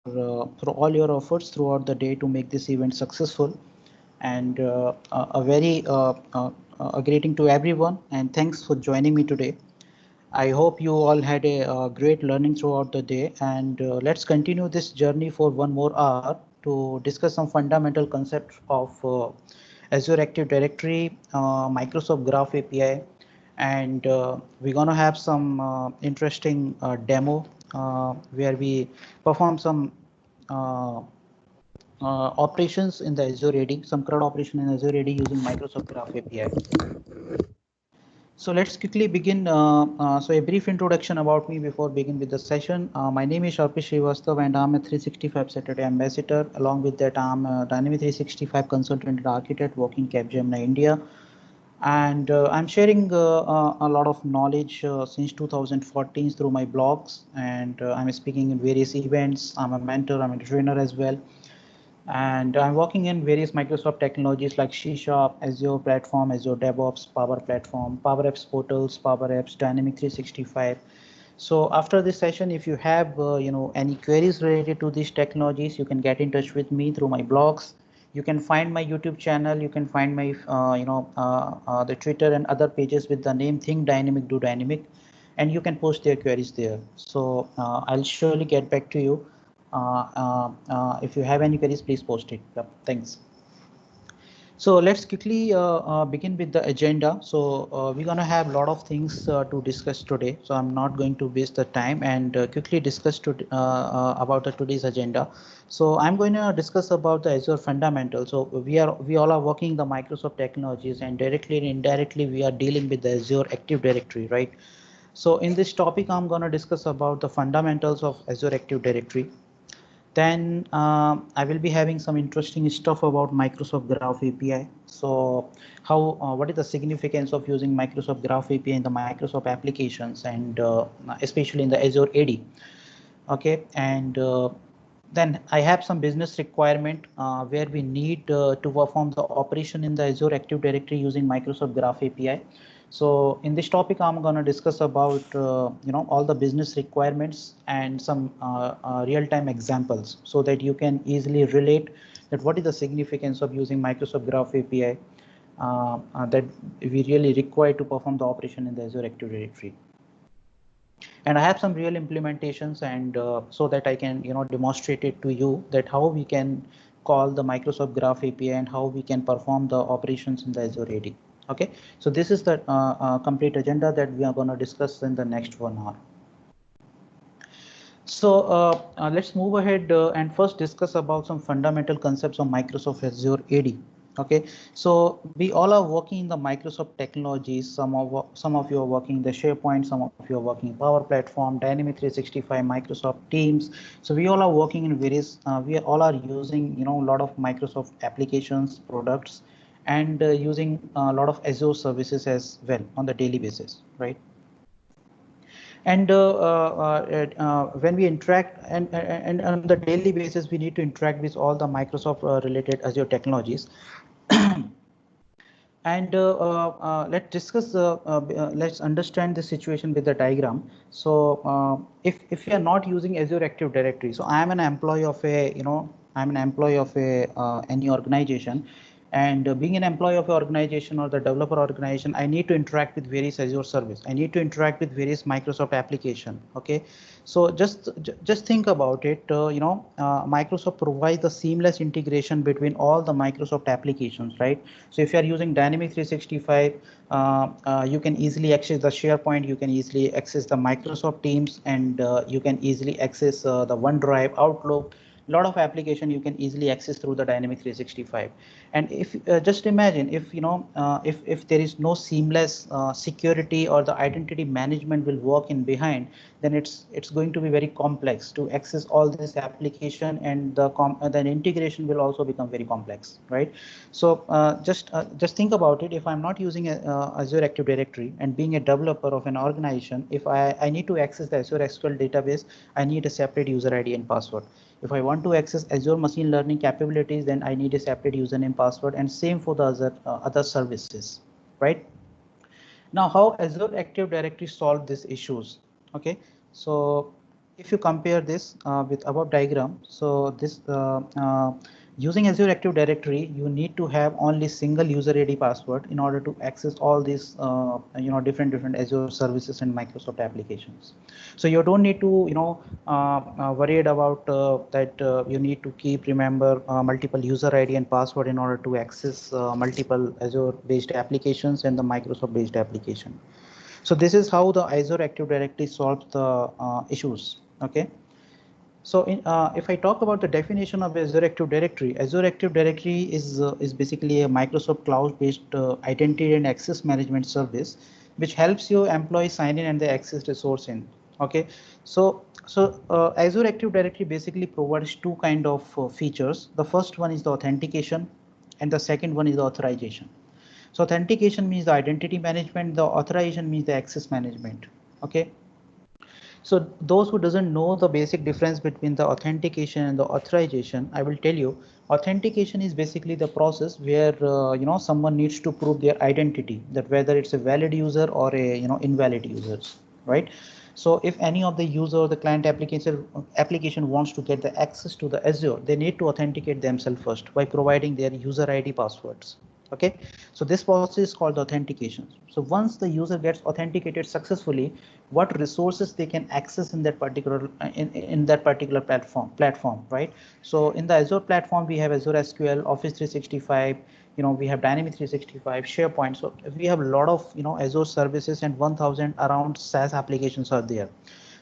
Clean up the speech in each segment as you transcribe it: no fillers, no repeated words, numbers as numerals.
for all your efforts throughout the day to make this event successful. And a very a greeting to everyone, and thanks for joining me today. I hope you all had a great learning throughout the day, and let's continue this journey for one more hour to discuss some fundamental concepts of Azure Active Directory, Microsoft Graph API, and we're gonna have some interesting demo where we perform some uh, operations in the Azure AD, some CRUD operation in Azure AD using Microsoft Graph API. So let's quickly begin. So a brief introduction about me before begin with the session. My name is Arpit Shrivastava and I'm a 365 Saturday ambassador. Along with that, I'm a Dynamic 365 consultant and architect working Capgemini India. And I'm sharing a lot of knowledge since 2014 through my blogs, and I'm speaking in various events. I'm a mentor, I'm a trainer as well. And I'm working in various Microsoft technologies like C Sharp, Azure Platform, Azure DevOps, Power Platform, Power Apps Portals, Power Apps, Dynamic 365. So after this session, if you have any queries related to these technologies, you can get in touch with me through my blogs. You can find my YouTube channel. You can find my the Twitter and other pages with the name Think Dynamic Do Dynamic, and you can post their queries there. So I'll surely get back to you. If you have any queries, please post it. Yep, thanks. So let's quickly begin with the agenda. So we're gonna have a lot of things to discuss today. So I'm not going to waste the time and quickly discuss about today's agenda. So I'm going to discuss about the Azure fundamentals. So we all are working the Microsoft technologies, and directly and indirectly we are dealing with the Azure Active Directory, right? So in this topic, I'm going to discuss about the fundamentals of Azure Active Directory. Then I will be having some interesting stuff about Microsoft Graph API. So how what is the significance of using Microsoft Graph API in the Microsoft applications, and especially in the Azure AD. Okay, and then I have some business requirement where we need to perform the operation in the Azure Active Directory using Microsoft Graph API. So in this topic, I'm going to discuss about all the business requirements and some real-time examples so that you can easily relate that what is the significance of using Microsoft Graph API that we really require to perform the operation in the Azure Active Directory. And I have some real implementations, and so that I can demonstrate it to you that how we can call the Microsoft Graph API and how we can perform the operations in the Azure AD. Okay, so this is the complete agenda that we are going to discuss in the next 1 hour. So let's move ahead and first discuss about some fundamental concepts of Microsoft Azure AD. Okay, so we all are working in the Microsoft technologies. Some of you are working in the SharePoint, some of you are working in Power Platform, Dynamic 365, Microsoft Teams. So we all are working in various. We all are using a lot of Microsoft applications, products, and using a lot of Azure services as well on the daily basis, right? And when we interact and on the daily basis, we need to interact with all the Microsoft related Azure technologies. And let's discuss, let's understand the situation with the diagram. So if you are not using Azure Active Directory, so I am an employee of a, I'm an employee of a any organization. And being an employee of an organization or the developer organization, I need to interact with various Azure service. I need to interact with various Microsoft application. Okay, so just think about it. Microsoft provides the seamless integration between all the Microsoft applications, right? So if you are using Dynamics 365, you can easily access the SharePoint. You can easily access the Microsoft Teams, and you can easily access the OneDrive, Outlook. A lot of application you can easily access through the Dynamics 365. And if just imagine if there is no seamless security or the identity management will work in behind, then it's going to be very complex to access all this application, and the integration will also become very complex, right? So just think about it. If I'm not using Azure Active Directory, and being a developer of an organization, if I need to access the Azure SQL database, I need a separate user ID and password. If I want to access Azure machine learning capabilities, then I need a separate username, password, and same for the other services, right? Now, how Azure Active Directory solve these issues? Okay, so if you compare this with above diagram, so this using Azure Active Directory, you need to have only single user ID password in order to access all these different Azure services and Microsoft applications. So you don't need to worried about that you need to keep remember multiple user ID and password in order to access multiple Azure based applications and the Microsoft based application. So this is how the Azure Active Directory solves the issues. Okay. So if I talk about the definition of Azure Active Directory is basically a Microsoft cloud-based identity and access management service, which helps your employees sign in and they access resource in. Okay, so Azure Active Directory basically provides two kind of features. The first one is the authentication, and the second one is the authorization. So authentication means the identity management, the authorization means the access management. Okay. So those who doesn't know the basic difference between the authentication and the authorization, I will tell you. Authentication is basically the process where someone needs to prove their identity, that whether it's a valid user or a invalid users, right? So if any of the user or the client application wants to get the access to the Azure, they need to authenticate themselves first by providing their user ID passwords. Okay, so this process is called authentication. So once the user gets authenticated successfully, what resources they can access in that particular platform, right? So in the Azure platform, we have Azure SQL, Office 365, we have Dynamics 365, SharePoint. So we have a lot of Azure services, and 1000 around SaaS applications are there.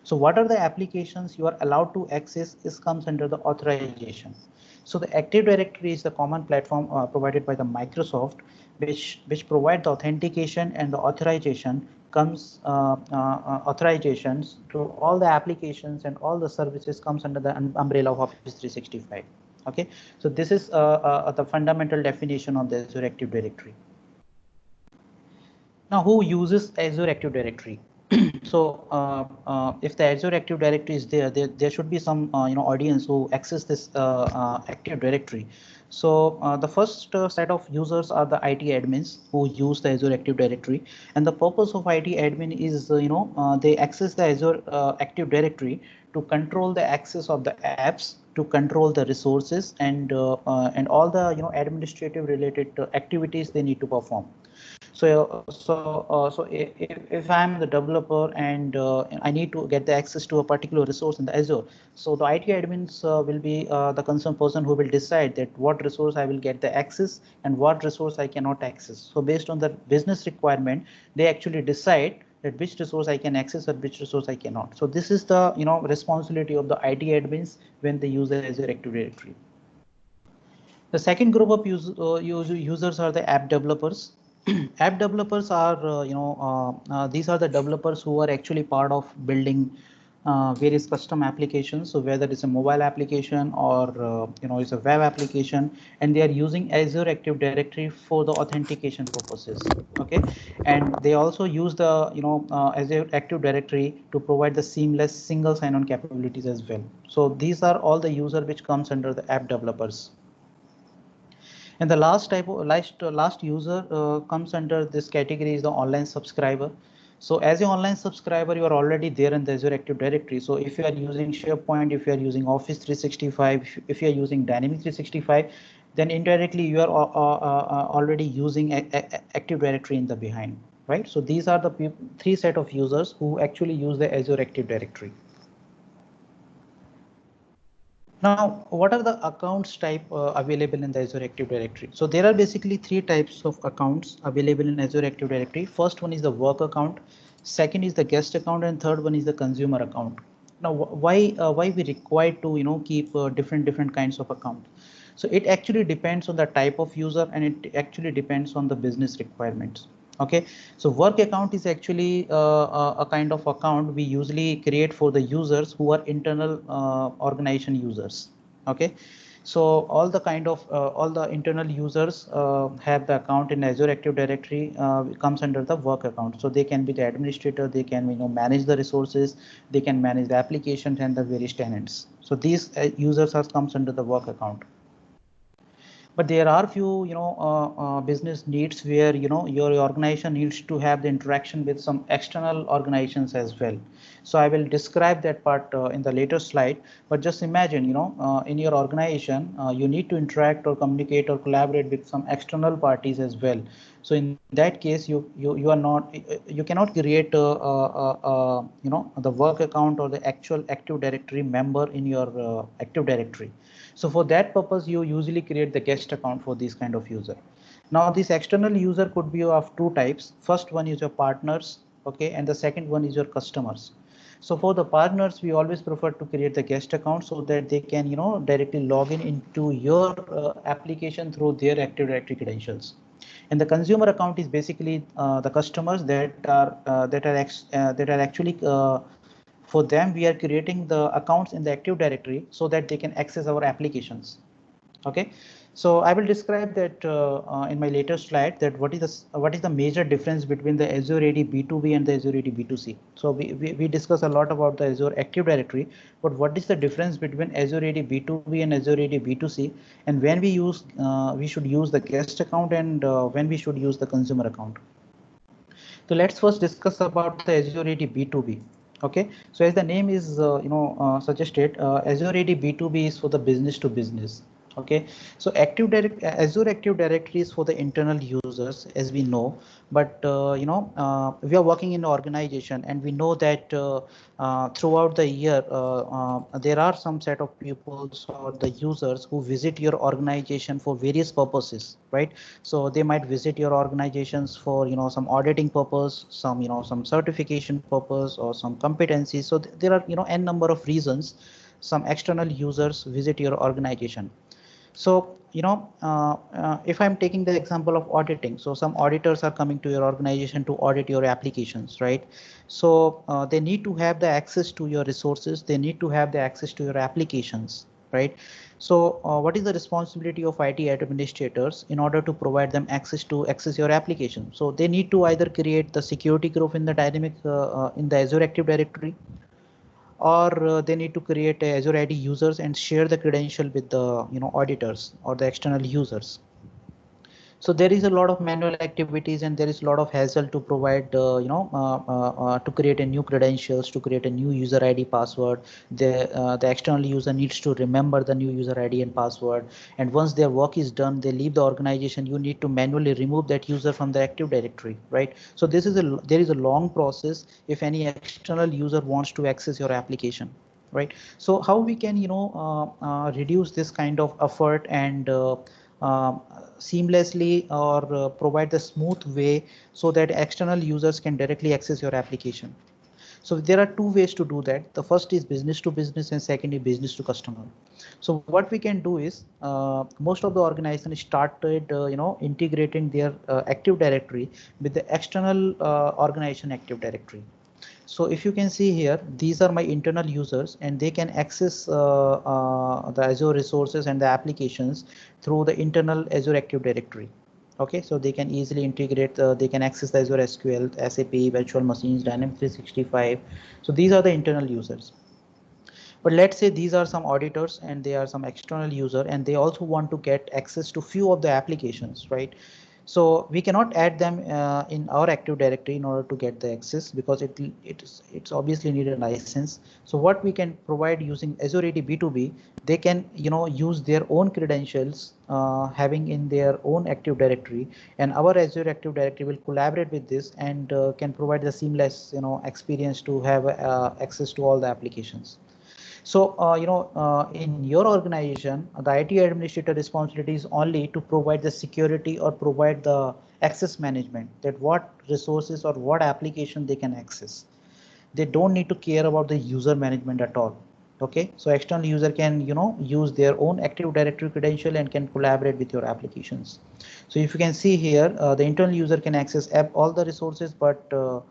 So what are the applications you are allowed to access is comes under the authorization. So the Active Directory is the common platform provided by the Microsoft, which provide the authentication and the authorization comes authorizations to all the applications and all the services comes under the umbrella of Office 365. Okay, so this is the fundamental definition of the Azure Active Directory. Now, who uses Azure Active Directory? So if the Azure Active Directory is there should be some audience who access this Active Directory. So the first set of users are the IT admins who use the Azure Active Directory, and the purpose of IT admin is they access the Azure Active Directory to control the access of the apps, to control the resources, and all the administrative related activities they need to perform. So if I'm the developer and I need to get the access to a particular resource in the Azure, so the IT admins will be the concerned person who will decide that what resource I will get the access and what resource I cannot access. So based on the business requirement, they actually decide that which resource I can access or which resource I cannot. So this is the responsibility of the IT admins when they use the Azure Active Directory. The second group of users are the app developers. App developers are, these are the developers who are actually part of building various custom applications. So whether it's a mobile application or it's a web application, and they are using Azure Active Directory for the authentication purposes. Okay, and they also use the Azure Active Directory to provide the seamless single sign-on capabilities as well. So these are all the user which comes under the app developers. And the last type of last user comes under this category is the online subscriber. So as an online subscriber, you are already there in the Azure Active Directory. So if you are using SharePoint, if you are using Office 365, if you are using Dynamics 365, then indirectly you are already using Active Directory in the behind, right? So these are the three set of users who actually use the Azure Active Directory. Now, what are the accounts type available in the Azure Active Directory? So there are basically three types of accounts available in Azure Active Directory. First one is the work account, second is the guest account, and third one is the consumer account. Now, why we required to keep different kinds of account? So it actually depends on the type of user, and it actually depends on the business requirements. Okay, so work account is actually a kind of account we usually create for the users who are internal organization users. Okay, so all the kind of all the internal users have the account in Azure Active Directory comes under the work account. So they can be the administrator, they can manage the resources, they can manage the applications and the various tenants. So these users are comes under the work account. But there are few, business needs where, your organization needs to have the interaction with some external organizations as well. So I will describe that part in the later slide. But just imagine, in your organization, you need to interact or communicate or collaborate with some external parties as well. So in that case, you cannot create the work account or the actual Active Directory member in your Active Directory. So for that purpose, you usually create the guest account for this kind of user. Now this external user could be of two types. First one is your partners, okay, and the second one is your customers. So for the partners, we always prefer to create the guest account so that they can, directly log in into your application through their Active Directory credentials. And the consumer account is basically the customers that are actually for them. We are creating the accounts in the Active Directory so that they can access our applications. Okay, so I will describe that in my later slide, that what is the major difference between the Azure AD B2B and the Azure AD B2C. So we discuss a lot about the Azure Active Directory, but what is the difference between Azure AD B2B and Azure AD B2C, and when we should use the guest account, and when we should use the consumer account. So let's first discuss about the Azure AD B2B. Okay, so as the name is suggested, Azure AD B2B is for the business to business. Okay, so Azure Active Directory is for the internal users, as we know, but we are working in an organization, and we know that throughout the year there are some set of pupils or the users who visit your organization for various purposes, right? So they might visit your organizations for some auditing purpose, some certification purpose, or some competencies. So there are n number of reasons some external users visit your organization. So if I'm taking the example of auditing, so some auditors are coming to your organization to audit your applications, right? So they need to have the access to your resources, they need to have the access to your applications, right? So what is the responsibility of IT administrators in order to provide them access your application? So they need to either create the security group in the dynamic in the Azure Active Directory, or they need to create a Azure AD users and share the credential with the auditors or the external users. So there is a lot of manual activities, and there is a lot of hassle to provide to create a new credentials, to create a new user ID password. The external user needs to remember the new user ID and password, and once their work is done, they leave the organization, you need to manually remove that user from the Active Directory, right? So there is a long process if any external user wants to access your application, right? So how we can reduce this kind of effort and seamlessly, or provide the smooth way so that external users can directly access your application. So there are two ways to do that. The first is business to business, and second is business to customer. So what we can do is most of the organizations started integrating their Active Directory with the external organization Active Directory. So if you can see here, these are my internal users, and they can access the Azure resources and the applications through the internal Azure Active Directory. Okay, so they can easily integrate, they can access the Azure SQL, SAP, virtual machines, Dynamics 365. So these are the internal users. But let's say these are some auditors and they are some external user, and they also want to get access to few of the applications, right? So we cannot add them in our Active Directory in order to get the access, because it's obviously need a license. So what we can provide using Azure AD B2B, they can use their own credentials having in their own Active Directory, and our Azure Active Directory will collaborate with this and can provide the seamless experience to have access to all the applications. So, in your organization, the IT administrator responsibility is only to provide the security or provide the access management, that what resources or what application they can access. They don't need to care about the user management at all. Okay, so external user can use their own Active Directory credential and can collaborate with your applications. So if you can see here, the internal user can access all the resources, but the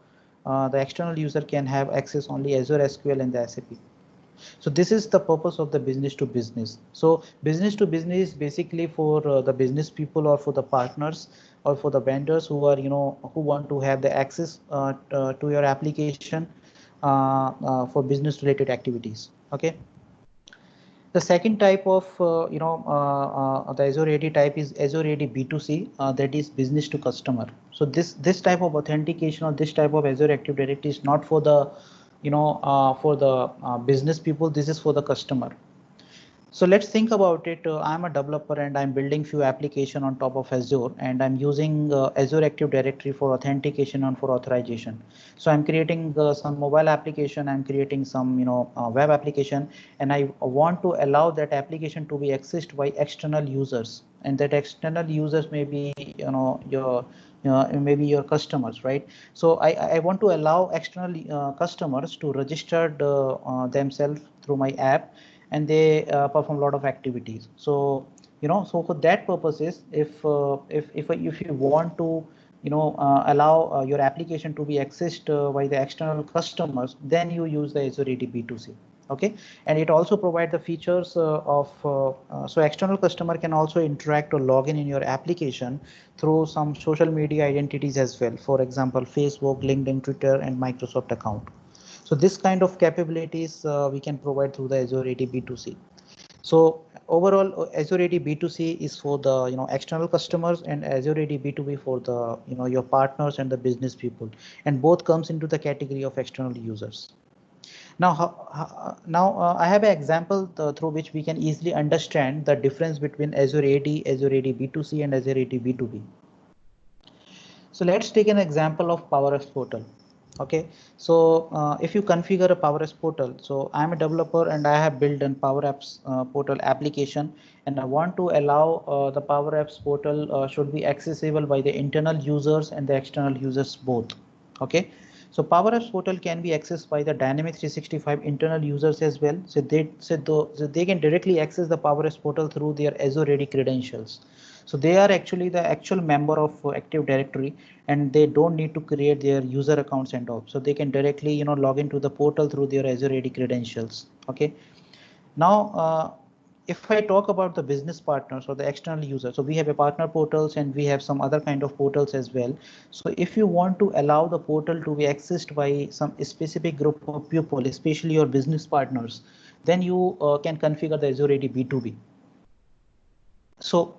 external user can have access only Azure SQL and the SAP. So this is the purpose of the business to business. So business to business basically for the business people, or for the partners, or for the vendors who are who want to have the access to your application for business related activities. Okay. The second type of the Azure AD type is Azure AD B2C, that is business to customer. So this type of authentication or this type of Azure Active Directory is not for the business people. This is for the customer. So let's think about it. I'm a developer and I'm building few application on top of Azure, and I'm using Azure Active Directory for authentication and for authorization. So I'm creating some mobile application, I'm creating some web application, and I want to allow that application to be accessed by external users, and that external users may be your maybe your customers, right? So I want to allow external customers to register themselves through my app, and they perform a lot of activities. So so for that purposes, if you want to allow your application to be accessed by the external customers, then you use the Azure AD B2C. Okay, and it also provides the features so external customer can also interact or log in your application through some social media identities as well. For example, Facebook, LinkedIn, Twitter, and Microsoft account. So this kind of capabilities we can provide through the Azure AD B2C. So overall, Azure AD B2C is for the external customers, and Azure AD B2B for the your partners and the business people, and both comes into the category of external users. Now, I have an example through which we can easily understand the difference between Azure AD B2C, and Azure AD B2B. So let's take an example of Power Apps portal. Okay, so if you configure a Power Apps portal, so I'm a developer and I have built a Power Apps portal application, and I want to allow the Power Apps portal should be accessible by the internal users and the external users both. Okay, so Power Apps portal can be accessed by the Dynamics 365 internal users as well. So they can directly access the Power Apps portal through their Azure AD credentials. So they are actually the actual member of Active Directory, and they don't need to create their user accounts and all. So they can directly log into the portal through their Azure AD credentials. Okay. Now, if I talk about the business partners or the external users, so we have a partner portals and we have some other kind of portals as well. So if you want to allow the portal to be accessed by some specific group of people, especially your business partners, then you can configure the Azure AD B2B. So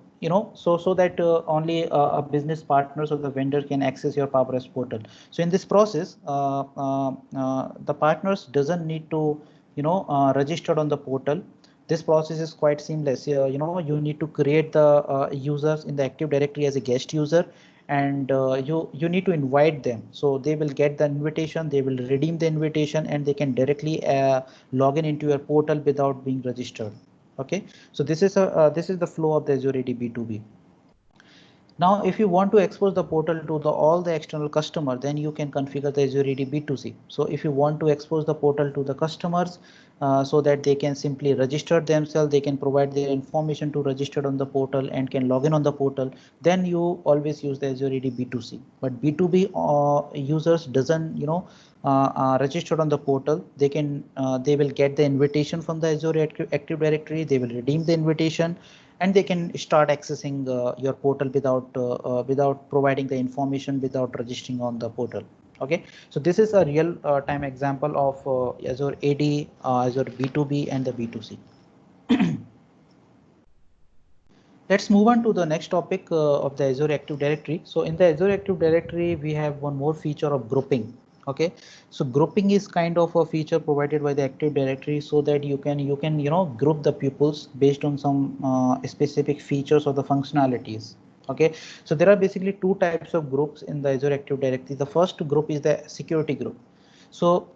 so that only a business partners or the vendor can access your Power Apps portal. So in this process, the partners doesn't need to register on the portal. This process is quite seamless. You need to create the users in the Active Directory as a guest user, and you need to invite them. So they will get the invitation, they will redeem the invitation, and they can directly log in into your portal without being registered. Okay, so this is the flow of the Azure AD B2B. Now, if you want to expose the portal to all the external customer, then you can configure the Azure AD B2C. So if you want to expose the portal to the customers so that they can simply register themselves, they can provide their information to register on the portal and can log in on the portal, then you always use the Azure AD B2C. But B2B users doesn't registered on the portal. They will get the invitation from the Azure Active Directory. They will redeem the invitation, and they can start accessing your portal without providing the information, without registering on the portal. Okay, so this is a real time example of Azure AD, Azure B2B, and the B2C. Let's move on to the next topic of the Azure Active Directory. So in the Azure Active Directory, we have one more feature of grouping. Okay, so grouping is kind of a feature provided by the Active Directory, so that you can group the pupils based on some specific features or the functionalities. Okay, so there are basically two types of groups in the Azure Active Directory. The first group is the security group. So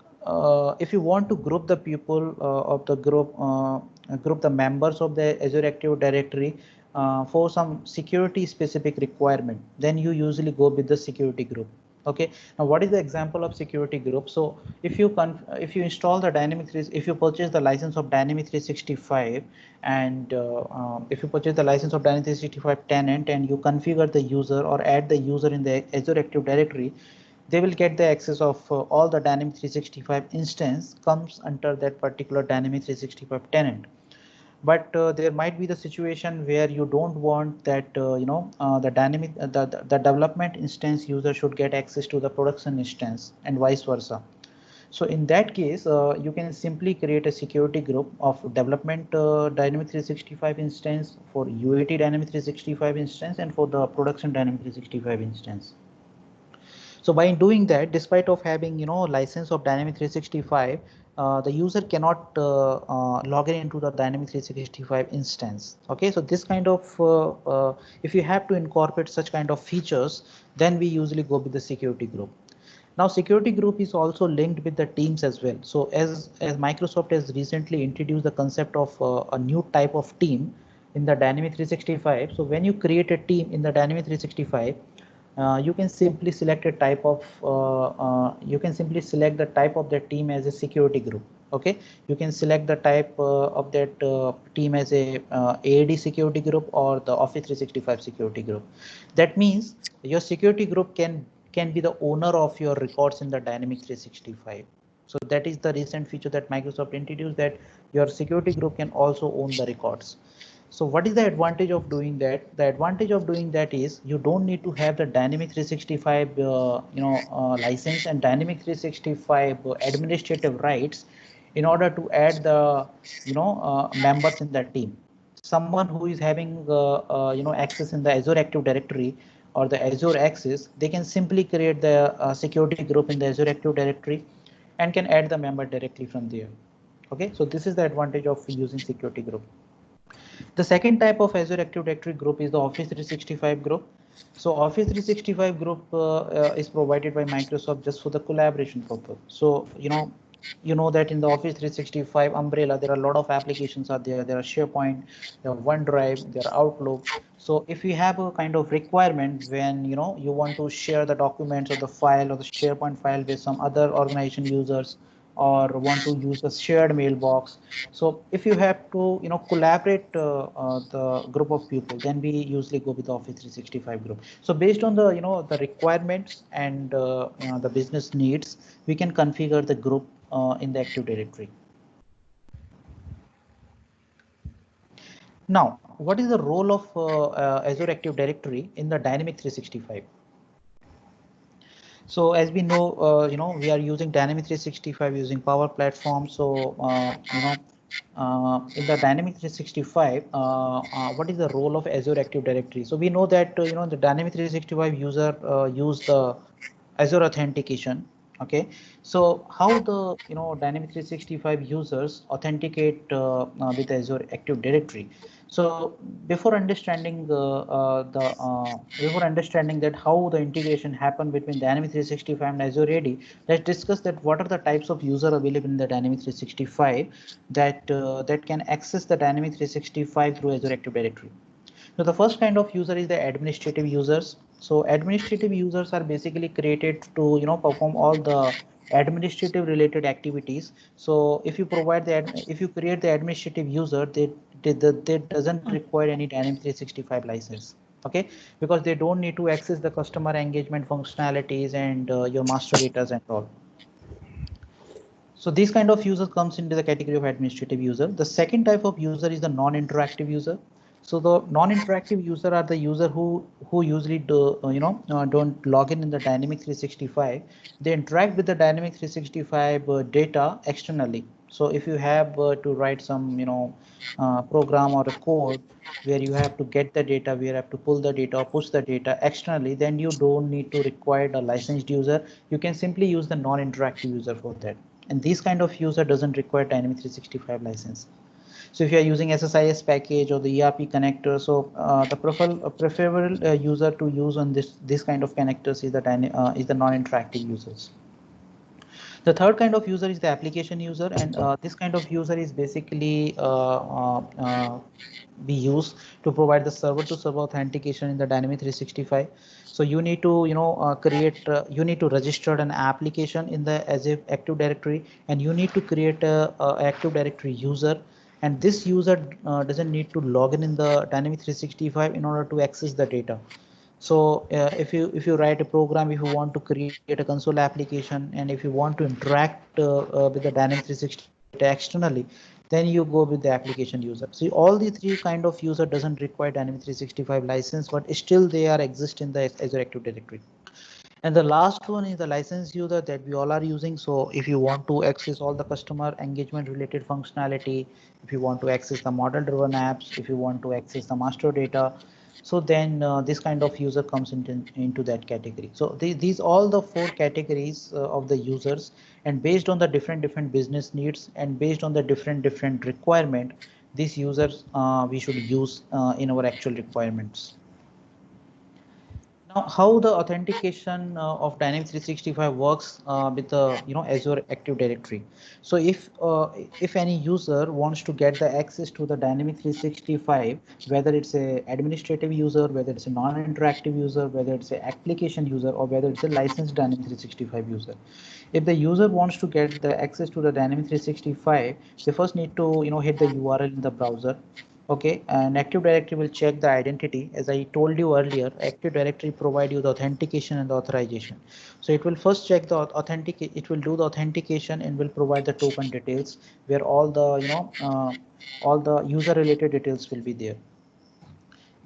if you want to group the people of the group the members of the Azure Active Directory for some security specific requirement, then you usually go with the security group. Okay, now what is the example of security group? So if you install the if you purchase the license of Dynamics 365, and if you purchase the license of Dynamics 365 tenant, and you configure the user or add the user in the Azure Active Directory, they will get the access of all the Dynamics 365 instance comes under that particular Dynamics 365 tenant. But there might be the situation where you don't want that the development instance user should get access to the production instance, and vice versa. So in that case, you can simply create a security group of development Dynamic 365 instance, for UAT Dynamic 365 instance, and for the production Dynamic 365 instance. So by doing that, despite of having license of Dynamic 365, the user cannot log in into the Dynamic 365 instance. Okay, so this kind of if you have to incorporate such kind of features, then we usually go with the security group. Now security group is also linked with the teams as well. So as Microsoft has recently introduced the concept of a new type of team in the Dynamic 365. So when you create a team in the Dynamic 365, you can simply select a type of you can simply select the type of that team as a security group. Okay, you can select the type of that team as a AAD security group or the Office 365 security group. That means your security group can be the owner of your records in the Dynamic 365. So that is the recent feature that Microsoft introduced, that your security group can also own the records. So what is the advantage of doing that? The advantage of doing that is you don't need to have the Dynamic 365 license and Dynamic 365 administrative rights in order to add the members in that team. Someone who is having access in the Azure Active Directory or the Azure access, they can simply create the security group in the Azure Active Directory and can add the member directly from there. Okay, so this is the advantage of using security group. The second type of Azure Active Directory group is the Office 365 group. So Office 365 group is provided by Microsoft just for the collaboration purpose. So you know that in the Office 365 umbrella, there are a lot of applications are there. There are SharePoint, there are OneDrive, there are Outlook. So if you have a kind of requirement when you want to share the documents or the file or the SharePoint file with some other organization users, or want to use a shared mailbox. So if you have to collaborate the group of people, then we usually go with the Office 365 group. So based on the the requirements and the business needs, we can configure the group in the Active Directory. Now, what is the role of Azure Active Directory in the Dynamic 365? So as we know, we are using Dynamic 365 using Power Platform. So in the Dynamic 365, what is the role of Azure Active Directory? So we know that the Dynamic 365 user use the Azure authentication. Okay, so how the Dynamic 365 users authenticate with Azure Active Directory? So before understanding before understanding that how the integration happened between Dynamic 365 and Azure AD, let's discuss that what are the types of user available in the Dynamic 365 that that can access the Dynamic 365 through Azure Active Directory. So the first kind of user is the administrative users. So administrative users are basically created to perform all the administrative related activities. So if you provide if you create the administrative user, they doesn't require any Dynamics 365 license. Okay, because they don't need to access the customer engagement functionalities and your master data and all. So this kind of user comes into the category of administrative user. The second type of user is the non-interactive user. So the non-interactive user are the user who usually do don't log in the Dynamic 365. They interact with the Dynamic 365 data externally. So if you have to write some program or a code where you have to get the data, where you have to pull the data or push the data externally, then you don't need to require a licensed user. You can simply use the non-interactive user for that. And this kind of user doesn't require Dynamic 365 license. So if you are using SSIS package or the ERP connector, so the preferable user to use on this kind of connectors is the non-interactive users. The third kind of user is the application user, and this kind of user is basically we use to provide the server-to-server authentication in the Dynamic 365. So you need to you need to register an application in the Azure Active Directory, and you need to create a Active Directory user. And this user doesn't need to log in the Dynamic 365 in order to access the data. So if you write a program, if you want to create a console application, and if you want to interact with the Dynamic 365 data externally, then you go with the application user. See, all the three kind of user doesn't require Dynamic 365 license, but still they are exist in the Azure Active Directory. And the last one is the license user that we all are using. So if you want to access all the customer engagement related functionality, if you want to access the model driven apps, if you want to access the master data, so then this kind of user comes into that category. So these all the four categories of the users, and based on the different business needs and based on the different requirement, these users we should use in our actual requirements. Now, how the authentication of Dynamics 365 works with the Azure Active Directory. So if any user wants to get the access to the Dynamics 365, whether it's a administrative user, whether it's a non-interactive user, whether it's an application user, or whether it's a licensed Dynamics 365 user, if the user wants to get the access to the Dynamics 365, they first need to hit the URL in the browser. Okay, and Active Directory will check the identity. As I told you earlier, Active Directory provide you the authentication and the authorization. So it will first check the it will do the authentication and will provide the token details where all the all the user related details will be there.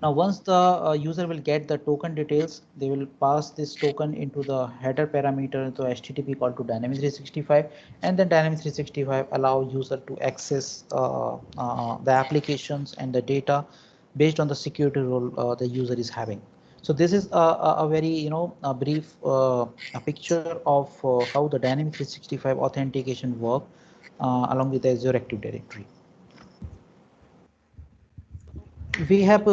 Now, once the user will get the token details, they will pass this token into the header parameter, the HTTP call to Dynamics 365, and then Dynamics 365 allow user to access the applications and the data based on the security role the user is having. So this is a very a brief a picture of how the Dynamics 365 authentication work along with the Azure Active Directory. We have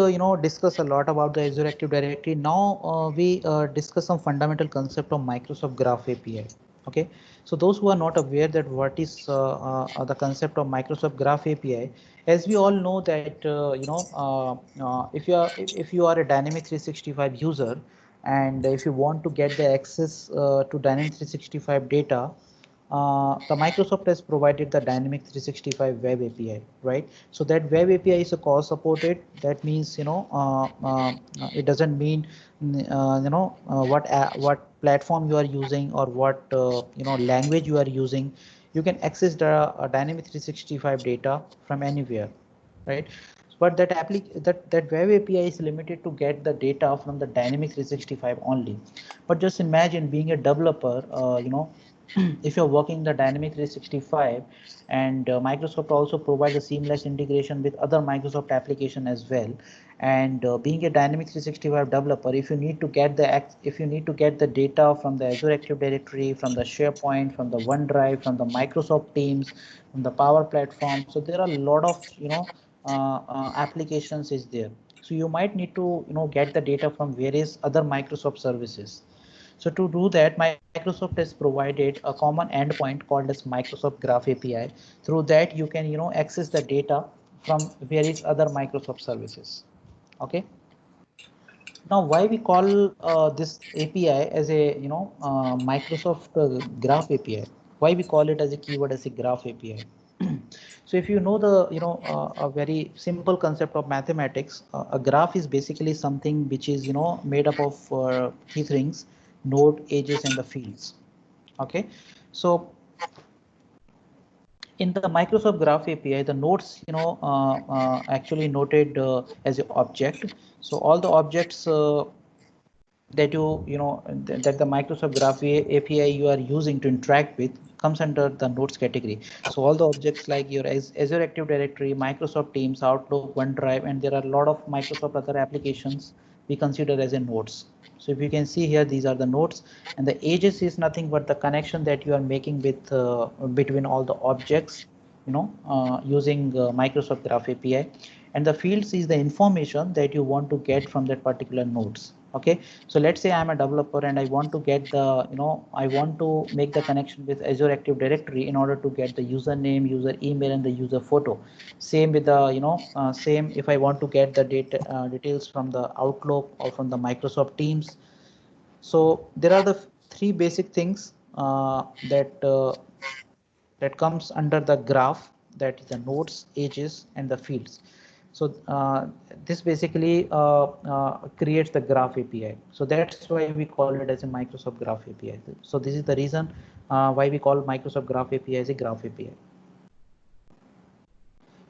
discussed a lot about the Azure Active Directory. Now we discuss some fundamental concept of Microsoft Graph API. Okay, so those who are not aware that what is the concept of Microsoft Graph API, as we all know that if you are a Dynamics 365 user, and if you want to get the access to Dynamics 365 data, the Microsoft has provided the Dynamics 365 Web API, right? So that Web API is a cause supported. That means it doesn't mean what platform you are using or what language you are using. You can access the Dynamics 365 data from anywhere, right? But that Web API is limited to get the data from the Dynamics 365 only. But just imagine being a developer, if you're working the Dynamics 365, and Microsoft also provides a seamless integration with other Microsoft application as well. And being a Dynamics 365 developer, if you need to get the data from the Azure Active Directory, from the SharePoint, from the OneDrive, from the Microsoft Teams, from the Power Platform, so there are a lot of applications is there. So you might need to get the data from various other Microsoft services. So to do that, Microsoft has provided a common endpoint called as Microsoft Graph API. Through that, you can access the data from various other Microsoft services. Okay. Now, why we call this API as a Microsoft Graph API? Why we call it as a keyword as a Graph API? So if you know the a very simple concept of mathematics, a graph is basically something which is made up of three things: node, edges, and the fields. Okay, so in the Microsoft Graph API, the nodes actually noted as an object. So all the objects that that the Microsoft Graph API you are using to interact with comes under the nodes category. So all the objects like your Azure Active Directory, Microsoft Teams, Outlook, OneDrive, and there are a lot of Microsoft other applications we consider as a nodes. So if you can see here, these are the nodes, and the edges is nothing but the connection that you are making with between all the objects, using Microsoft Graph API. And the fields is the information that you want to get from that particular nodes. Okay, so let's say I'm a developer and I want to get the I want to make the connection with Azure Active Directory in order to get the username, user email, and the user photo. Same with the same if I want to get the details from the Outlook or from the Microsoft Teams. So there are the three basic things that comes under the graph, that is the nodes, edges, and the fields. So this basically creates the graph API. So that's why we call it as a Microsoft Graph API. So this is the reason why we call Microsoft Graph API as a graph API.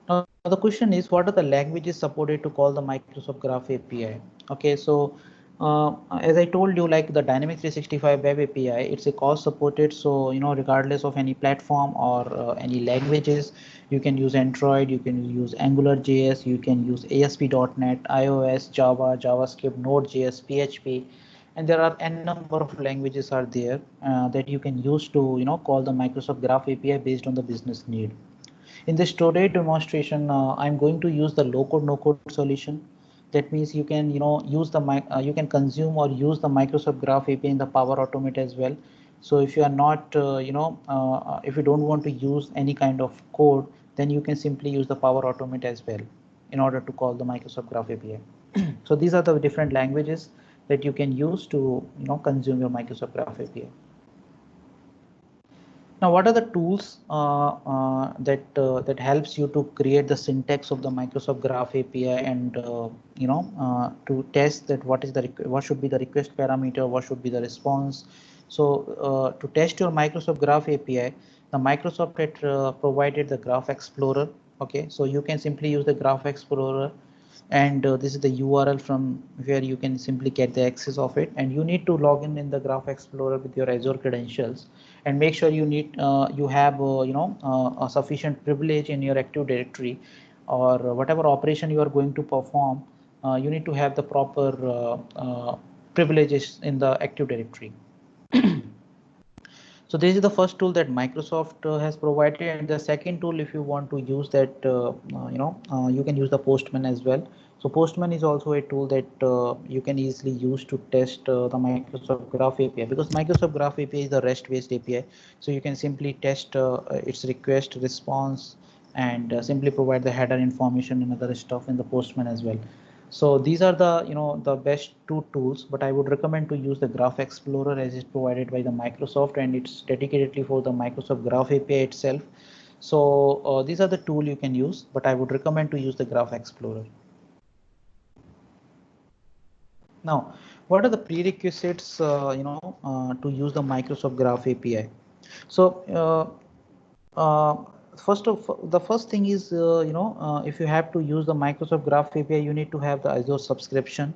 Now the question is, what are the languages supported to call the Microsoft Graph API? Okay, so As I told you, like the Dynamic 365 Web API, it's a cross supported. So, regardless of any platform or any languages, you can use Android, you can use Angular JS, you can use ASP.NET, iOS, Java, JavaScript, Node.js, PHP, and there are n number of languages are there that you can use to, call the Microsoft Graph API based on the business need. In this today demonstration, I'm going to use the low code no code solution. That means you can use the you can consume or use the Microsoft Graph API in the Power Automate as well. So if you are not if you don't want to use any kind of code, then you can simply use the Power Automate as well in order to call the Microsoft Graph API. So these are the different languages that you can use to consume your Microsoft Graph API. Now, what are the tools that helps you to create the syntax of the Microsoft Graph API and to test that what should be the request parameter, what should be the response. So to test your Microsoft Graph API, the Microsoft had provided the Graph Explorer. Okay, so you can simply use the Graph Explorer, and this is the URL from where you can simply get the access of it, and you need to log in the Graph Explorer with your Azure credentials, and make sure you have a sufficient privilege in your Active Directory, or whatever operation you are going to perform. You need to have the proper privileges in the Active Directory. So this is the first tool that Microsoft has provided, and the second tool, if you want to use that, you can use the Postman as well. So Postman is also a tool that you can easily use to test the Microsoft Graph API, because Microsoft Graph API is the REST-based API. So you can simply test its request response and simply provide the header information and other stuff in the Postman as well. So these are the best two tools, but I would recommend to use the Graph Explorer as is provided by the Microsoft, and it's dedicatedly for the Microsoft Graph API itself. So these are the tool you can use, but I would recommend to use the Graph Explorer. Now, what are the prerequisites to use the Microsoft Graph API? So the first thing is if you have to use the Microsoft Graph API, you need to have the Azure subscription.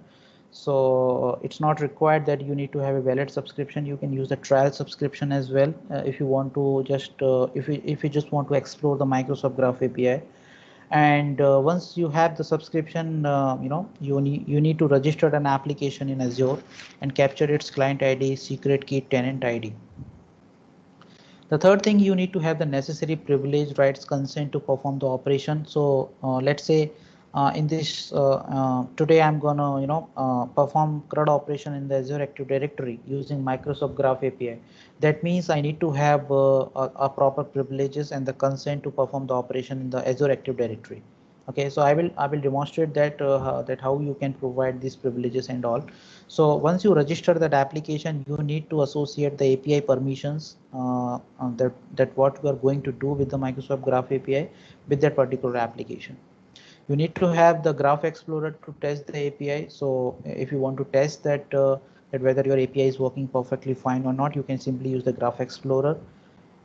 So it's not required that you need to have a valid subscription. You can use the trial subscription as well if you want to just if you just want to explore the Microsoft Graph API. And once you have the subscription, you need to register an application in Azure and capture its client ID, secret key, tenant ID. The third thing, you need to have the necessary privilege, rights, consent to perform the operation. So let's say in this today I'm gonna perform CRUD operation in the Azure Active Directory using Microsoft Graph API. That means I need to have a proper privileges and the consent to perform the operation in the Azure Active Directory. Okay, so I will demonstrate that how you can provide these privileges and all. So once you register that application, you need to associate the API permissions that what we are going to do with the Microsoft Graph API with that particular application. You need to have the Graph Explorer to test the API. So if you want to test that whether your API is working perfectly fine or not, you can simply use the Graph Explorer.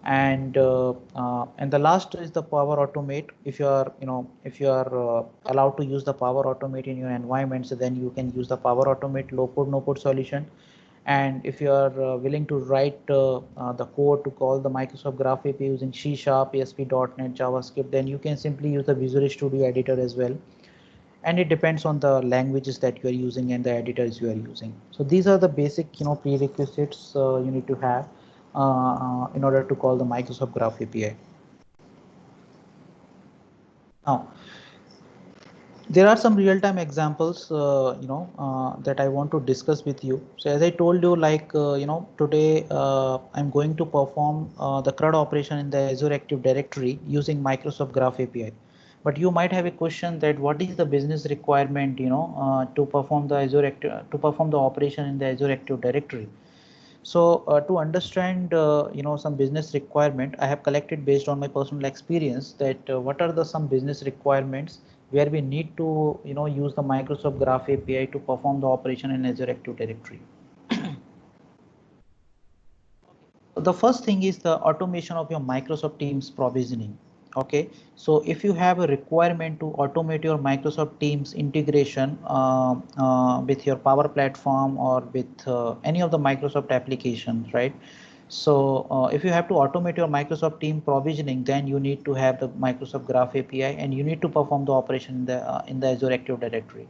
And the last is the Power Automate. If you are allowed to use the Power Automate in your environment, so then you can use the Power Automate low code no code solution. And if you are willing to write the code to call the Microsoft Graph API using C#, ASP.NET, JavaScript, then you can simply use the Visual Studio editor as well. And it depends on the languages that you are using and the editors you are using. So these are the basic prerequisites you need to have in order to call the Microsoft Graph API. Now, there are some real-time examples that I want to discuss with you. So as I told you, like today I'm going to perform the CRUD operation in the Azure Active Directory using Microsoft Graph API. But you might have a question that what is the business requirement to perform the operation in the Azure Active Directory. So to understand some business requirement, I have collected based on my personal experience that what are the some business requirements where we need to use the Microsoft Graph API to perform the operation in Azure Active Directory. The first thing is the automation of your Microsoft Teams provisioning. Okay, so if you have a requirement to automate your Microsoft Teams integration with your Power Platform or with any of the Microsoft applications, right? So if you have to automate your Microsoft Team provisioning, then you need to have the Microsoft Graph API, and you need to perform the operation in the Azure Active Directory.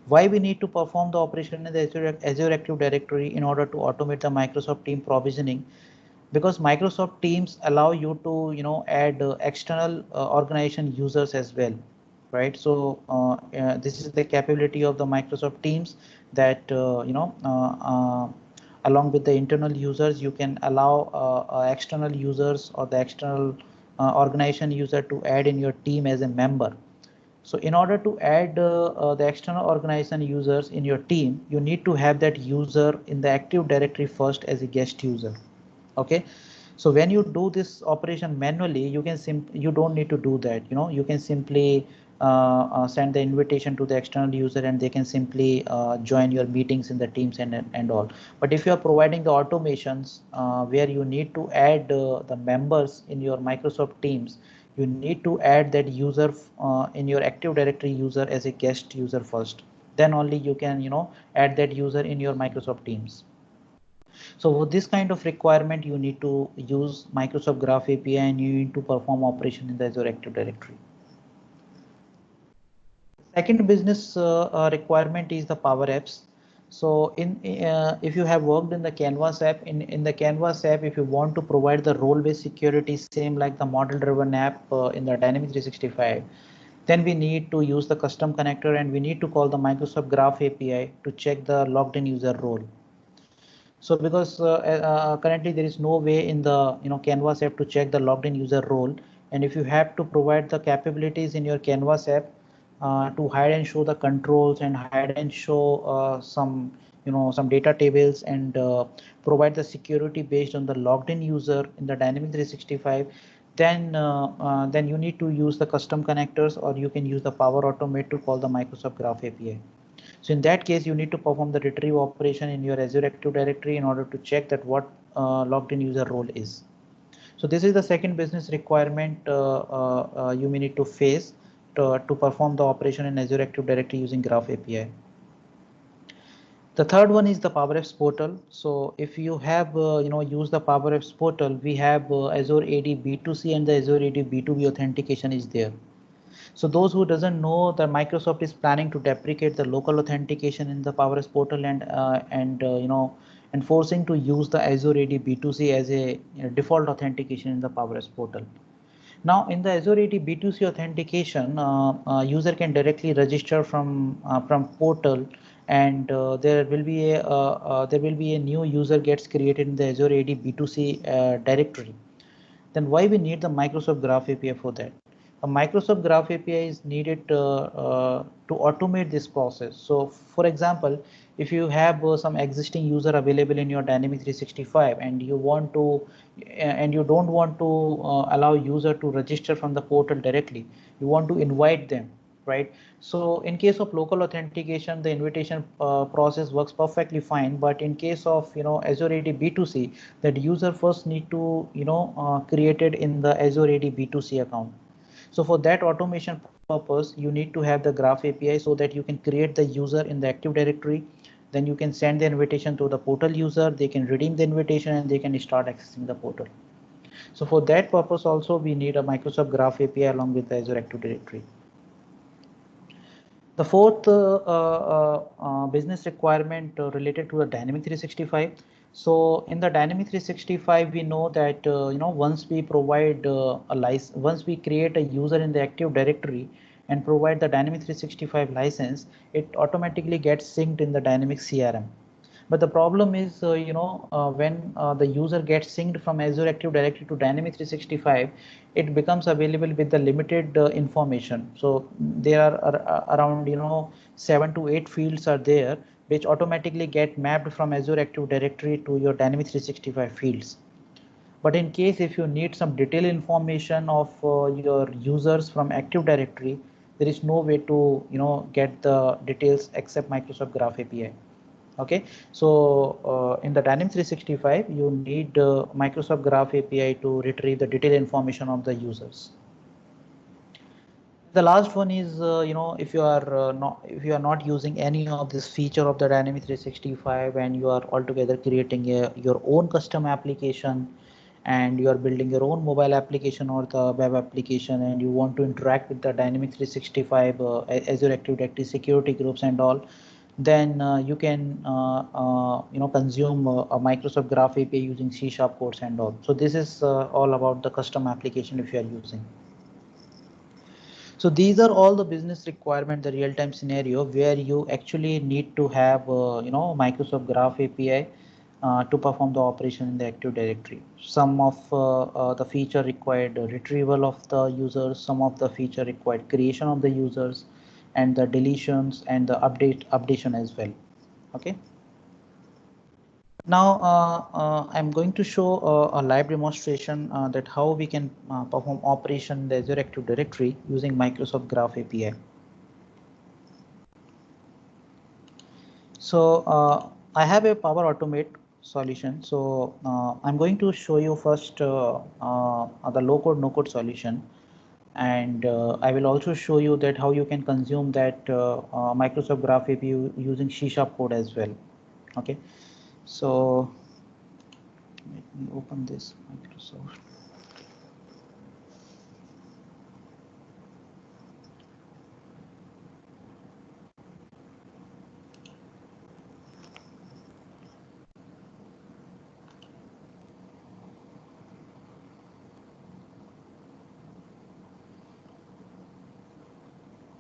Why we need to perform the operation in the Azure Active Directory in order to automate the Microsoft Team provisioning? Because Microsoft Teams allow you to add external organization users as well, right? So this is the capability of the Microsoft Teams, that along with the internal users, you can allow external users or the external organization user to add in your team as a member. So in order to add the external organization users in your team, you need to have that user in the Active Directory first as a guest user. Okay, so when you do this operation manually, you don't need to do that. You can simply send the invitation to the external user, and they can simply join your meetings in the Teams and all. But if you are providing the automations where you need to add the members in your Microsoft Teams, you need to add that user in your Active Directory user as a guest user first. Then only you can add that user in your Microsoft Teams. So with this kind of requirement, you need to use Microsoft Graph API, and you need to perform operation in the Azure Active Directory. Second business requirement is the Power Apps. So if you have worked in the Canvas app, in the Canvas app, if you want to provide the role-based security, same like the model-driven app in the Dynamics 365, then we need to use the custom connector, and we need to call the Microsoft Graph API to check the logged in user role. So because currently there is no way in the Canvas app to check the logged in user role, and if you have to provide the capabilities in your Canvas app to hide and show the controls and hide and show some some data tables, and provide the security based on the logged in user in the Dynamics 365, then you need to use the custom connectors, or you can use the Power Automate to call the Microsoft Graph API. So in that case, you need to perform the retrieve operation in your Azure Active Directory in order to check that what logged in user role is. So this is the second business requirement you may need to face to perform the operation in Azure Active Directory using Graph API. The third one is the Power Apps portal. So if you have used the Power Apps portal, we have Azure AD B2C and the Azure AD B2B authentication is there. So those who doesn't know that Microsoft is planning to deprecate the local authentication in the Power Apps portal, and forcing to use the Azure AD B2C as a default authentication in the Power Apps portal. Now in the Azure AD B2C authentication, user can directly register from portal, and there will be a new user gets created in the Azure AD B2C directory. Then why we need the Microsoft Graph API for that? A Microsoft Graph API is needed to automate this process. So for example, if you have some existing user available in your Dynamics 365, and you want to and you don't want to allow user to register from the portal directly, you want to invite them, right? So in case of local authentication, the invitation process works perfectly fine. But in case of Azure AD B2C, that user first need to created in the Azure AD B2C account. So for that automation purpose, you need to have the Graph API, so that you can create the user in the Active Directory. Then you can send the invitation to the portal user, they can redeem the invitation, and they can start accessing the portal. So for that purpose also, we need a Microsoft Graph API along with the Azure Active Directory. The fourth business requirement related to the Dynamics 365. So in the Dynamics 365, we know that once we provide a license, once we create a user in the Active Directory and provide the Dynamics 365 license, it automatically gets synced in the Dynamics CRM. But the problem is, when the user gets synced from Azure Active Directory to Dynamics 365, it becomes available with the limited information. So there are around 7 to 8 fields are there, which automatically get mapped from Azure Active Directory to your Dynamics 365 fields. But in case if you need some detailed information of your users from Active Directory, there is no way to get the details except Microsoft Graph API. Okay, so in the Dynamics 365, you need Microsoft Graph API to retrieve the detailed information of the users. The last one is, if you are not using any of this feature of the Dynamics 365 and you are altogether creating your own custom application, and you are building your own mobile application or the web application, and you want to interact with the Dynamics 365 Azure Active Directory security groups and all, then you can consume a Microsoft Graph API using C# codes and all. So this is all about the custom application if you are using. So these are all the business requirement, the real-time scenario where you actually need to have Microsoft Graph API to perform the operation in the Active Directory. Some of the feature required retrieval of the users, some of the feature required creation of the users, and the deletions and the updation as well. Okay. Now I'm going to show a live demonstration that how we can perform operation in the Azure Active Directory using Microsoft Graph API. So I have a Power Automate solution. So I'm going to show you first the low-code, no-code solution, and I will also show you that how you can consume that Microsoft Graph API using C# code as well. Okay, so let me open this Microsoft.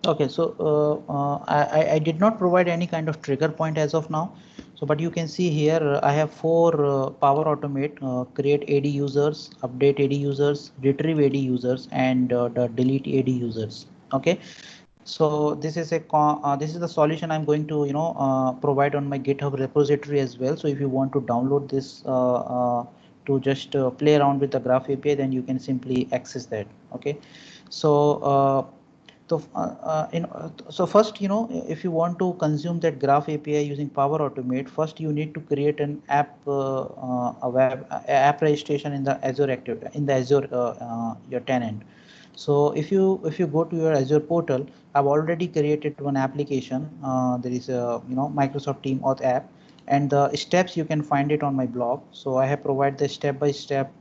Okay, so I did not provide any kind of trigger point as of now. So, but you can see here I have 4 Power Automate: create AD users, update AD users, retrieve AD users, and the delete AD users. Okay, so this is the solution I'm going to provide on my GitHub repository as well. So if you want to download this to just play around with the Graph API, then you can simply access that. Okay, so. So first, if you want to consume that Graph API using Power Automate, first you need to create an app, app registration in the Azure your tenant. So if you go to your Azure portal, I've already created one application. There is a Microsoft Team Auth app, and the steps you can find it on my blog. So I have provided the step-by-step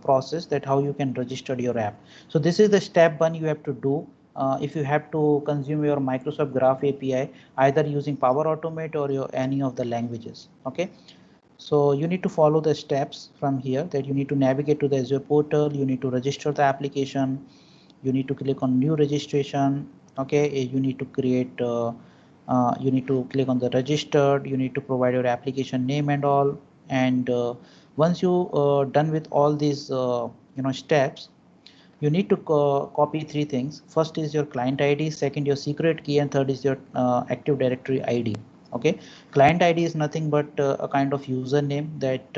process that how you can register your app. So this is the step 1 you have to do. If you have to consume your Microsoft Graph API either using Power Automate or any of the languages. Okay, so you need to follow the steps from here, that you need to navigate to the Azure portal, you need to register the application, you need to click on new registration. Okay, you need to create you need to click on the registered, you need to provide your application name and all, and once you done with all these steps, you need to copy 3 things. First is your client ID, second your secret key, and third is your Active Directory ID. Okay, client ID is nothing but a kind of username that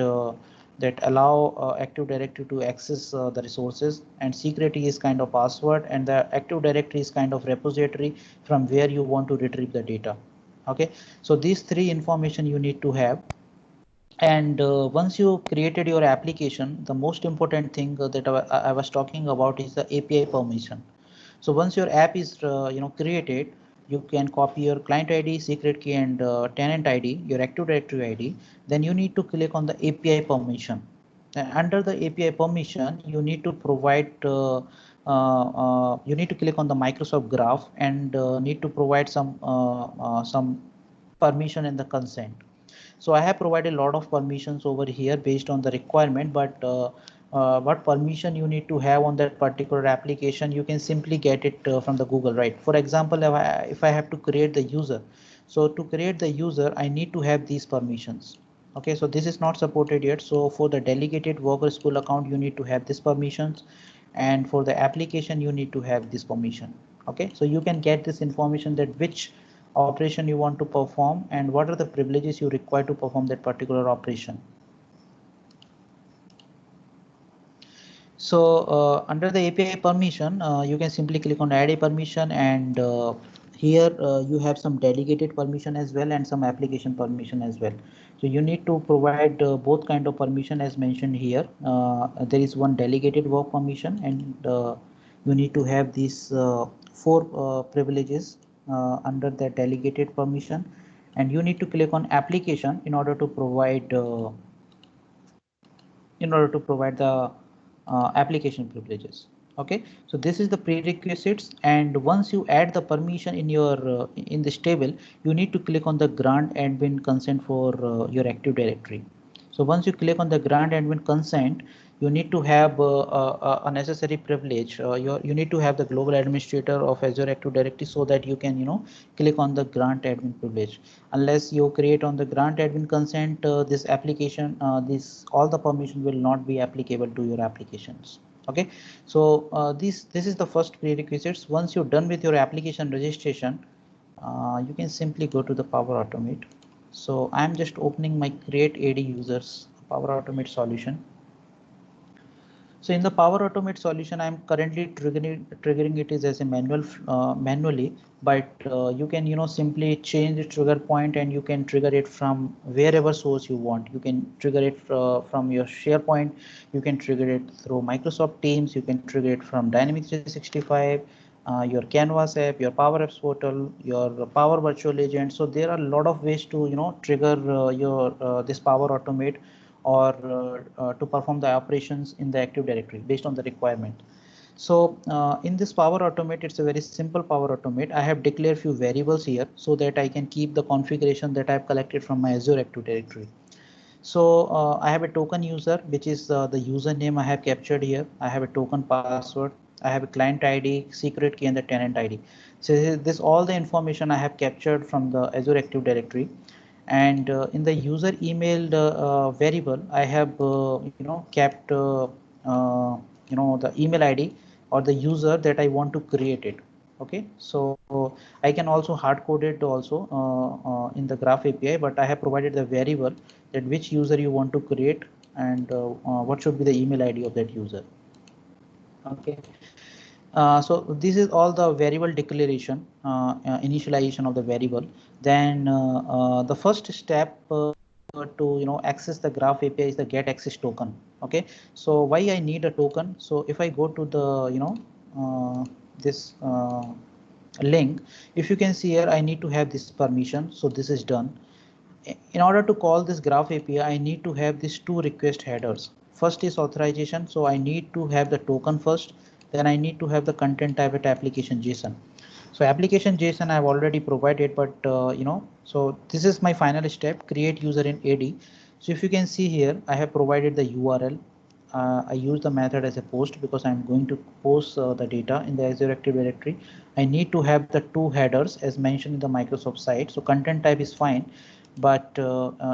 allow Active Directory to access the resources, and secret key is kind of password, and the Active Directory is kind of repository from where you want to retrieve the data. Okay, so these 3 information you need to have. And once you created your application, the most important thing that I was talking about is the API permission. So once your app is created, you can copy your client ID, secret key, and tenant ID, your Active Directory ID. Then you need to click on the API permission. And under the API permission, you need to provide you need to click on the Microsoft Graph and need to provide some permission and the consent. So I have provided a lot of permissions over here based on the requirement, but what permission you need to have on that particular application, you can simply get it from the Google, right? For example, if I have to create the user, so to create the user, I need to have these permissions. Okay, so this is not supported yet. So for the delegated worker school account, you need to have these permissions, and for the application, you need to have this permission. Okay, so you can get this information that which operation you want to perform and what are the privileges you require to perform that particular operation. So under the API permission, you can simply click on add a permission, and here you have some delegated permission as well and some application permission as well. So you need to provide both kind of permission as mentioned here. There is one delegated work permission, and you need to have these 4 privileges under the delegated permission, and you need to click on application in order to provide the application privileges. Okay, so this is the prerequisites, and once you add the permission in your in this table, you need to click on the grant admin consent for your Active Directory. So once you click on the grant admin consent, you need to have a necessary privilege. You need to have the global administrator of Azure Active Directory so that you can click on the grant admin privilege. Unless you create on the grant admin consent, this application, this all the permission will not be applicable to your applications. Okay, so this is the first prerequisites. Once you're done with your application registration, you can simply go to the Power Automate. So I'm just opening my create AD users Power Automate solution. So in the Power Automate solution, I'm currently triggering it is as a manually, but you can simply change the trigger point, and you can trigger it from wherever source you want. You can trigger it from your SharePoint. You can trigger it through Microsoft Teams. You can trigger it from Dynamics 365. Your Canvas app, your Power Apps portal, your Power Virtual Agent. So there are a lot of ways to trigger your this Power Automate, or to perform the operations in the Active Directory based on the requirement. So in this Power Automate, it's a very simple Power Automate. I have declared few variables here so that I can keep the configuration that I've collected from my Azure Active Directory. So I have a token user, which is the username I have captured here. I have a token password. I have a client ID, secret key, and the tenant ID. So this all the information I have captured from the Azure Active Directory. And in the user email variable, I have kept the email ID or the user that I want to create it. Okay, so I can also hard code it also in the Graph API, but I have provided the variable that which user you want to create, and what should be the email ID of that user. Okay, so this is all the variable declaration, initialization of the variable. Then the first step to access the Graph API is the get access token. Okay, so why I need a token? So if I go to the this link, if you can see here, I need to have this permission. So this is done. In order to call this Graph API, I need to have these two request headers. First is authorization, so I need to have the token first. Then I need to have the content type at application JSON. So application JSON I've already provided, but so this is my final step, create user in AD. So if you can see here, I have provided the URL. I use the method as a post because I'm going to post the data in the Azure Active Directory. I need to have the two headers as mentioned in the Microsoft site. So content type is fine, but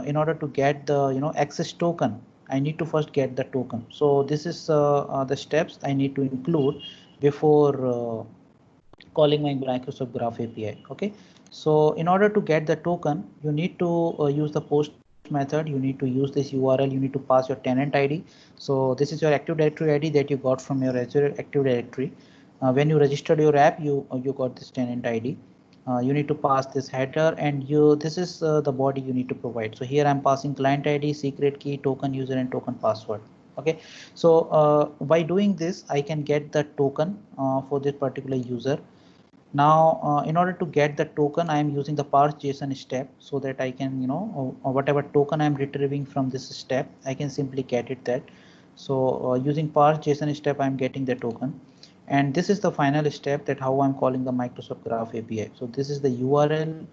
in order to get the access token, I need to first get the token. So this is the steps I need to include before calling my Microsoft Graph API. Okay, so in order to get the token, you need to use the post method. You need to use this URL. You need to pass your tenant ID. So this is your Active Directory ID that you got from your Azure Active Directory. When you registered your app, you got this tenant ID. You need to pass this header, and this is the body you need to provide. So here I'm passing client ID, secret key, token user, and token password. Okay, so by doing this, I can get the token for this particular user. Now, in order to get the token, I am using the parse JSON step so that I can, whatever token I'm retrieving from this step, I can simply get it that. So using parse JSON step, I'm getting the token. And this is the final step, that how I'm calling the Microsoft Graph API. So this is the URL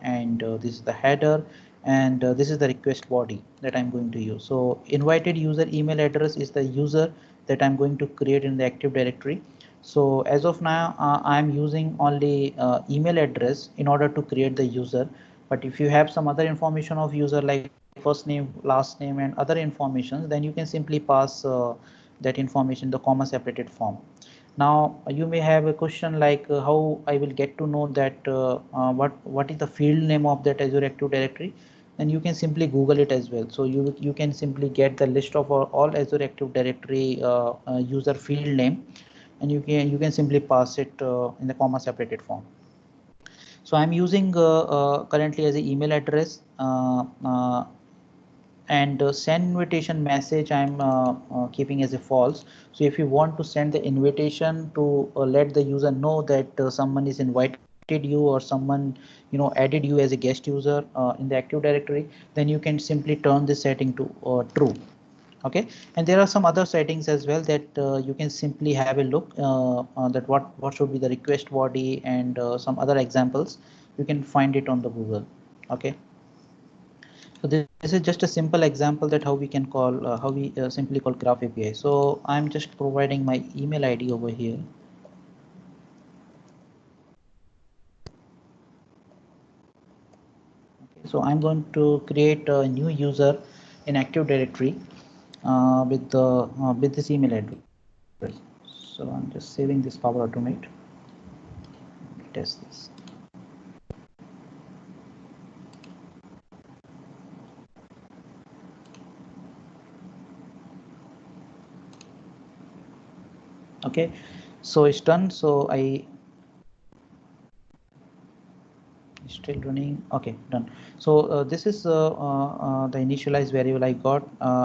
and this is the header, and this is the request body that I'm going to use. So invited user email address is the user that I'm going to create in the Active Directory. So as of now, I'm using only email address in order to create the user. But if you have some other information of user like first name, last name, and other informations, then you can simply pass that information in the comma separated form. Now you may have a question like how I will get to know that what is the field name of that Azure Active Directory. Then you can simply Google it as well. So you can simply get the list of all Azure Active Directory user field name, and you can simply pass it in the comma separated form. So I'm using currently as an email address And send invitation message I'm keeping as a false. So if you want to send the invitation to let the user know that someone is invited you or someone added you as a guest user in the Active Directory, then you can simply turn this setting to true. Okay, and there are some other settings as well that you can simply have a look that what should be the request body and some other examples. You can find it on the Google. Okay, so this is just a simple example that how we can call how we simply call Graph API. So I'm just providing my email ID over here. Okay, so I'm going to create a new user in Active Directory with this email address. So I'm just saving this Power Automate. Test this. Okay, so it's done. So I still running. Okay, done. So this is the initialized variable I got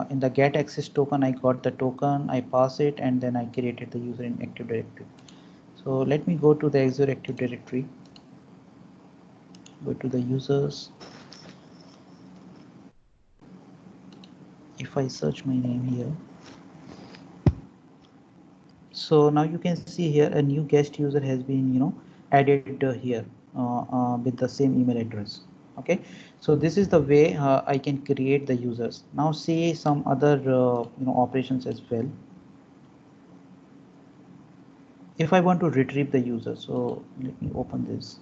in the get access token. I got the token, I pass it, and then I created the user in Active Directory. So let me go to the Azure Active Directory, go to the users. If I search my name here, so now you can see here a new guest user has been added here with the same email address. Okay, so this is the way I can create the users. Now see some other operations as well. If I want to retrieve the user, so let me open this.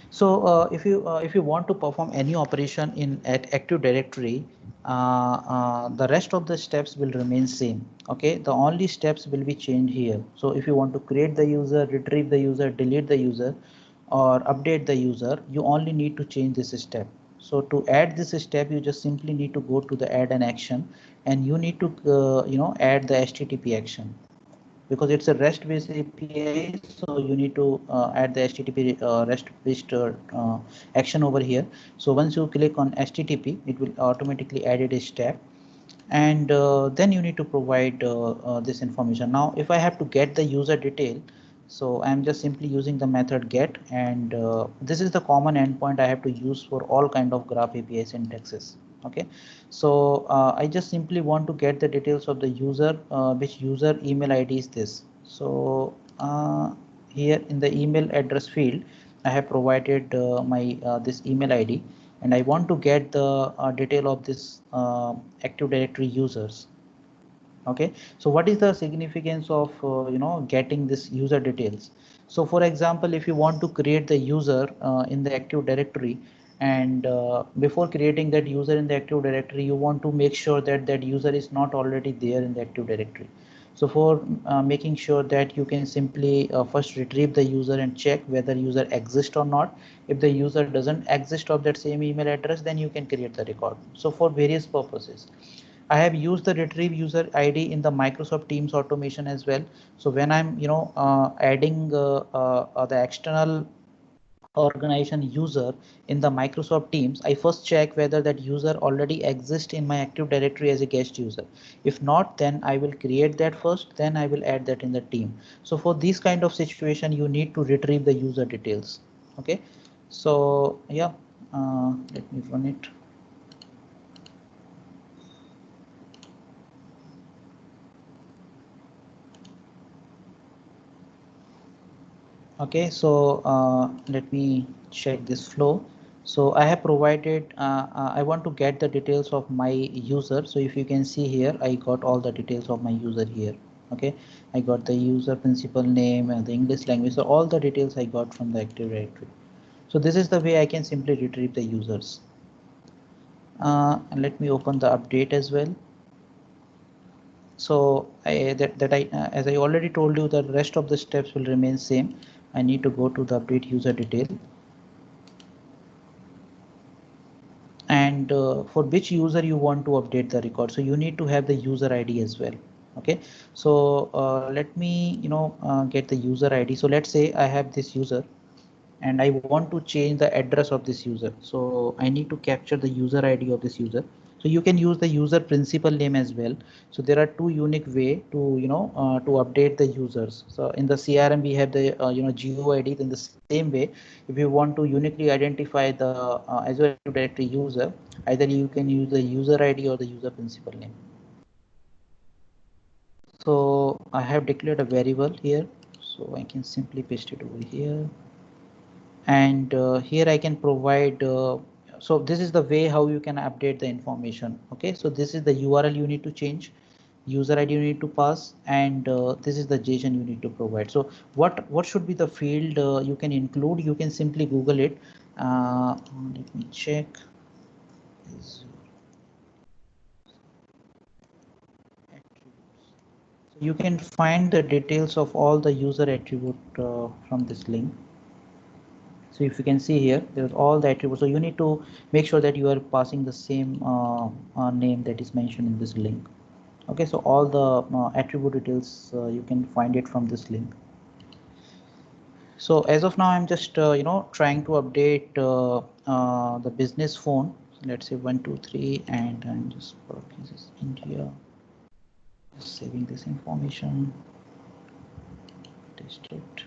So if you want to perform any operation in at Active Directory, the rest of the steps will remain same. Okay, the only steps will be changed here. So if you want to create the user, retrieve the user, delete the user, or update the user, you only need to change this step. So to add this step, you just simply need to go to the add an action, and you need to add the HTTP action. Because it's a REST-based API, so you need to add the HTTP REST-based action over here. So once you click on HTTP, it will automatically add it a step, and then you need to provide this information. Now, if I have to get the user detail, so I'm just simply using the method get, and this is the common endpoint I have to use for all kind of Graph API syntaxes. Okay, so I just simply want to get the details of the user, which user email ID is this. So here in the email address field, I have provided my this email ID, and I want to get the detail of this Active Directory users. Okay, so what is the significance of getting this user details? So for example, if you want to create the user in the Active Directory, and before creating that user in the Active Directory, you want to make sure that that user is not already there in the Active Directory. So for making sure that, you can simply first retrieve the user and check whether user exists or not. If the user doesn't exist of that same email address, then you can create the record. So for various purposes, I have used the retrieve user ID in the Microsoft Teams automation as well. So when I'm adding the external organization user in the Microsoft Teams, I first check whether that user already exists in my Active Directory as a guest user. If not, then I will create that first, then I will add that in the team. So for this kind of situation, you need to retrieve the user details. Okay, so yeah, let me run it. Okay, so let me check this flow. So I have provided, I want to get the details of my user. So if you can see here, I got all the details of my user here. Okay, I got the user principal name and the English language. So all the details I got from the Active Directory. So this is the way I can simply retrieve the users. And let me open the update as well. So as I already told you, the rest of the steps will remain same. I need to go to the update user detail, and for which user you want to update the record, so you need to have the user ID as well. Okay, so let me get the user ID. So let's say I have this user, and I want to change the address of this user. So I need to capture the user ID of this user. So you can use the user principal name as well. So there are two unique way to to update the users. So in the CRM we have the GUID. In the same way, if you want to uniquely identify the Azure Active Directory user, either you can use the user ID or the user principal name. So I have declared a variable here, so I can simply paste it over here. And here I can provide so this is the way how you can update the information. Okay, so this is the URL you need to change, user ID you need to pass, and this is the JSON you need to provide. So what should be the field you can include? You can simply Google it. Let me check. So you can find the details of all the user attribute from this link. So if you can see here, there's all the attributes. So you need to make sure that you are passing the same name that is mentioned in this link. Okay, so all the attribute details you can find it from this link. So as of now, I'm just trying to update the business phone. So let's say 123, and I'm just copying this India. Just saving this information. Test it.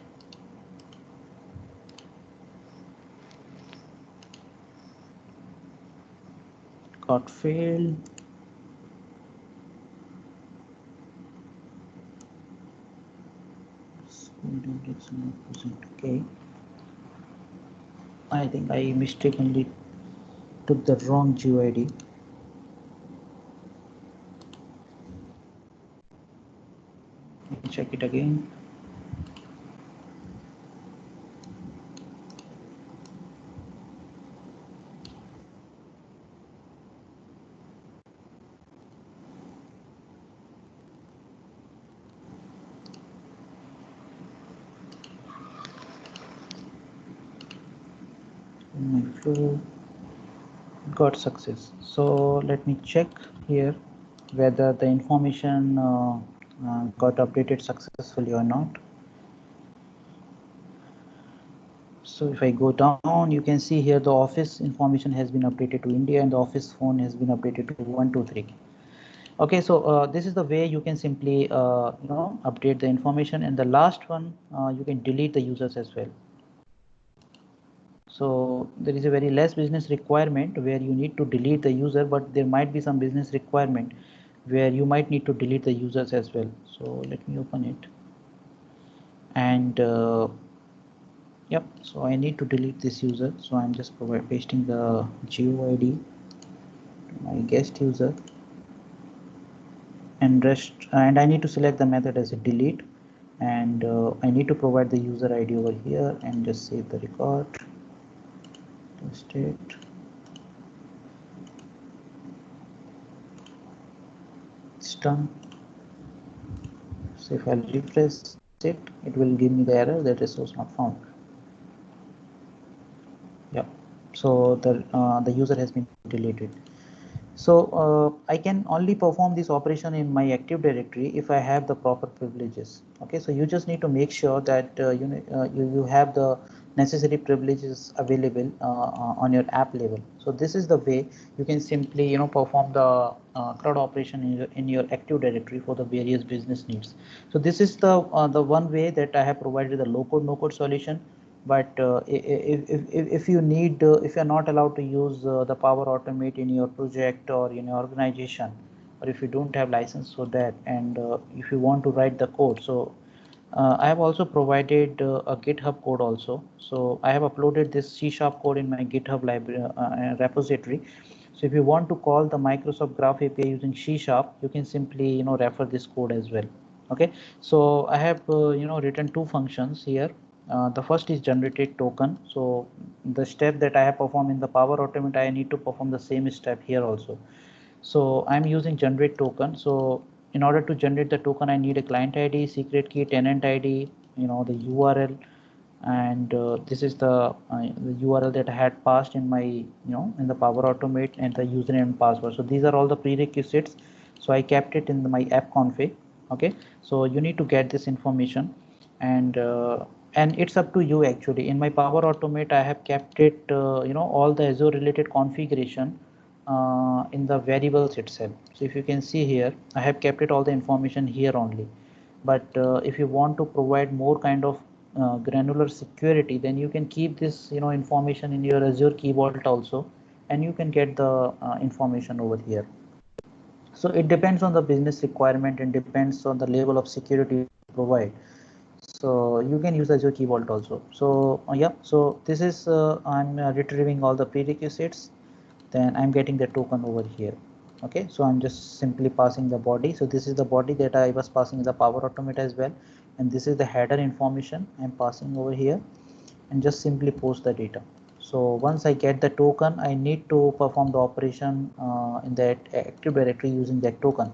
Got failed. Okay. I think I mistakenly took the wrong GUID. Check it again. My flow got success. So let me check here whether the information got updated successfully or not. So if I go down, you can see here the office information has been updated to India and the office phone has been updated to 123. Okay, so this is the way you can simply update the information. And the last one, you can delete the users as well. So there is a very less business requirement where you need to delete the user, but there might be some business requirement where you might need to delete the users as well. So let me open it. And yep, so I need to delete this user. So I'm just pasting the GUID to my guest user, and I need to select the method as a delete, and I need to provide the user ID over here and just save the record. Test it. It's done. So if I refresh it, it will give me the error that resource not found. Yeah, so the user has been deleted. So I can only perform this operation in my Active Directory if I have the proper privileges. Okay, so you just need to make sure that you have the necessary privileges available on your app level. So this is the way you can simply perform the CRUD operation in your Active Directory for the various business needs. So this is the one way that I have provided the low code no code solution. But if you need if you're not allowed to use the Power Automate in your project or in your organization, or if you don't have license for that, and if you want to write the code, so I have also provided a GitHub code also. So I have uploaded this C# code in my GitHub library repository. So if you want to call the Microsoft Graph API using C#, you can simply refer this code as well. Okay, so I have written two functions here. The first is generated token. So the step that I have performed in the Power Automate, I need to perform the same step here also. So I'm using generate token. So in order to generate the token, I need a client ID, secret key, tenant ID, the URL, and this is the URL that I had passed in my in the Power Automate, and the username and password. So these are all the prerequisites. So I kept it in my app config. Okay, so you need to get this information, and and it's up to you actually. In my Power Automate, I have kept it, all the Azure related configuration in the variables itself. So if you can see here, I have kept it all the information here only. But if you want to provide more kind of granular security, then you can keep this, information in your Azure Key Vault also, and you can get the information over here. So it depends on the business requirement and depends on the level of security you provide. So you can use Azure Key Vault also. So yeah, so this is I'm retrieving all the prerequisites, then I'm getting the token over here. Okay, so I'm just simply passing the body. So this is the body that I was passing in the Power Automate as well, and this is the header information I'm passing over here, and just simply post the data. So once I get the token, I need to perform the operation in that Active Directory using that token.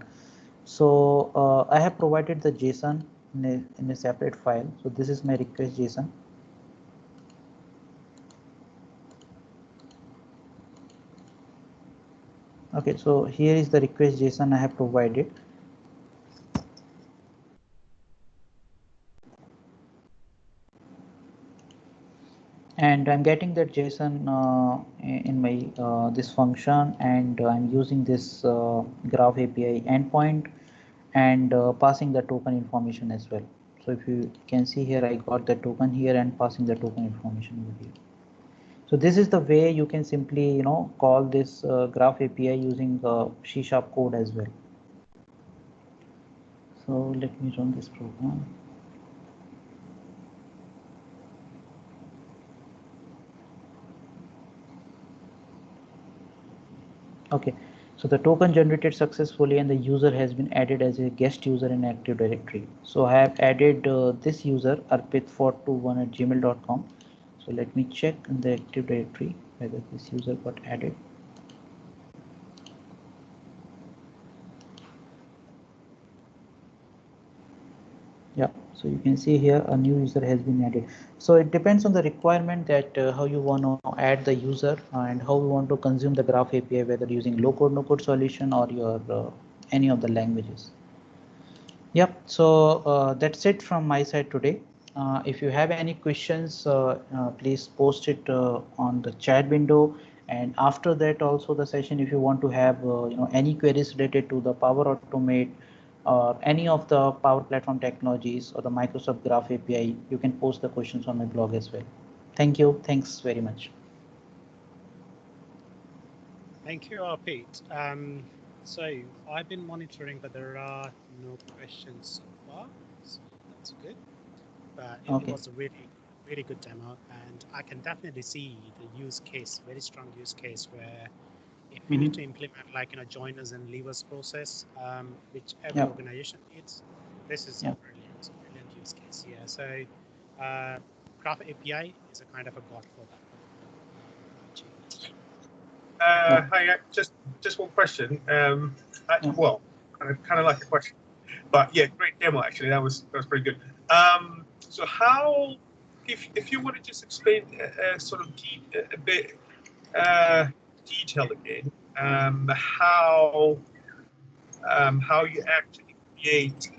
So I have provided the JSON in a separate file. So this is my request JSON. Okay, so here is the request JSON I have provided. And I'm getting that JSON in my this function, and I'm using this Graph API endpoint and passing the token information as well. So if you can see here, I got the token here and passing the token information over here. So this is the way you can simply, call this Graph API using C# code as well. So let me run this program. Okay, so the token generated successfully and the user has been added as a guest user in Active Directory. So I have added this user arpit421@gmail.com. So let me check in the Active Directory whether this user got added. Yeah, so you can see here a new user has been added. So it depends on the requirement that how you want to add the user and how you want to consume the Graph API, whether using low code, no code solution or your any of the languages. Yep, so that's it from my side today. If you have any questions, please post it on the chat window. And after that, also the session, if you want to have any queries related to the Power Automate or any of the Power Platform technologies or the Microsoft Graph API, you can post the questions on my blog as well. Thank you. Thanks very much. Thank you, Arpit. So I've been monitoring, but there are no questions so far. So that's good. But it was a really, really good demo, and I can definitely see the use case, very strong use case, where if we need to implement like joiners and leavers process, which every organization needs, this is a brilliant use case. Yeah. So Graph API is a kind of a god for that. Hi, just one question. Well, kind of like a question, but yeah, great demo actually. That was pretty good. So how, if you want to just explain sort of a bit detail again, how you actually create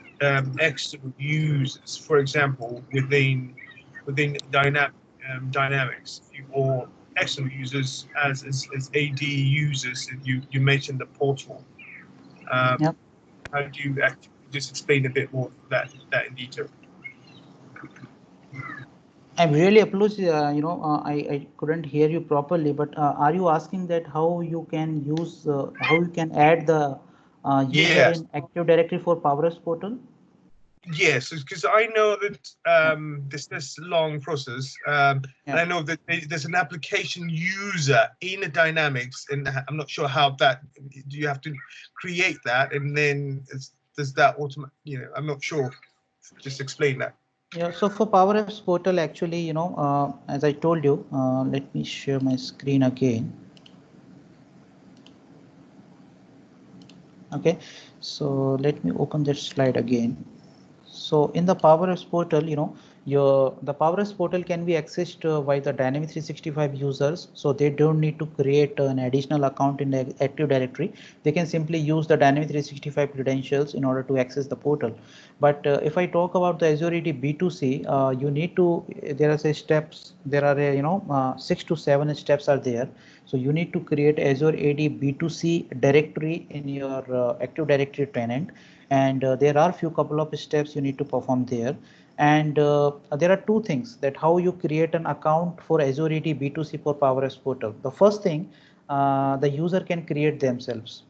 external users, for example, within Dynamics, or external users as AD users. You mentioned the portal. How do you actually just explain a bit more that in detail? I really apologize. I couldn't hear you properly. But are you asking that how you can use how you can add the user in Active Directory for PowerApps portal? Yes, because I know that this long process, and I know that there's an application user in the Dynamics, and I'm not sure how that. Do you have to create that, and then does that automatic? I'm not sure. Just explain that. Yeah, so for PowerApps portal, actually, as I told you, let me share my screen again. Okay, so let me open that slide again. So in the PowerApps portal, the PowerS portal can be accessed by the Dynamics 365 users, so they don't need to create an additional account in the Active Directory. They can simply use the Dynamics 365 credentials in order to access the portal. But if I talk about the Azure AD B2C, you need to, there are steps, there are 6 to 7 steps are there. So you need to create Azure AD B2C directory in your Active Directory tenant, and there are few couple of steps you need to perform there. And there are two things that how you create an account for Azure AD B2C for PowerS portal. The first thing, the user can create themselves.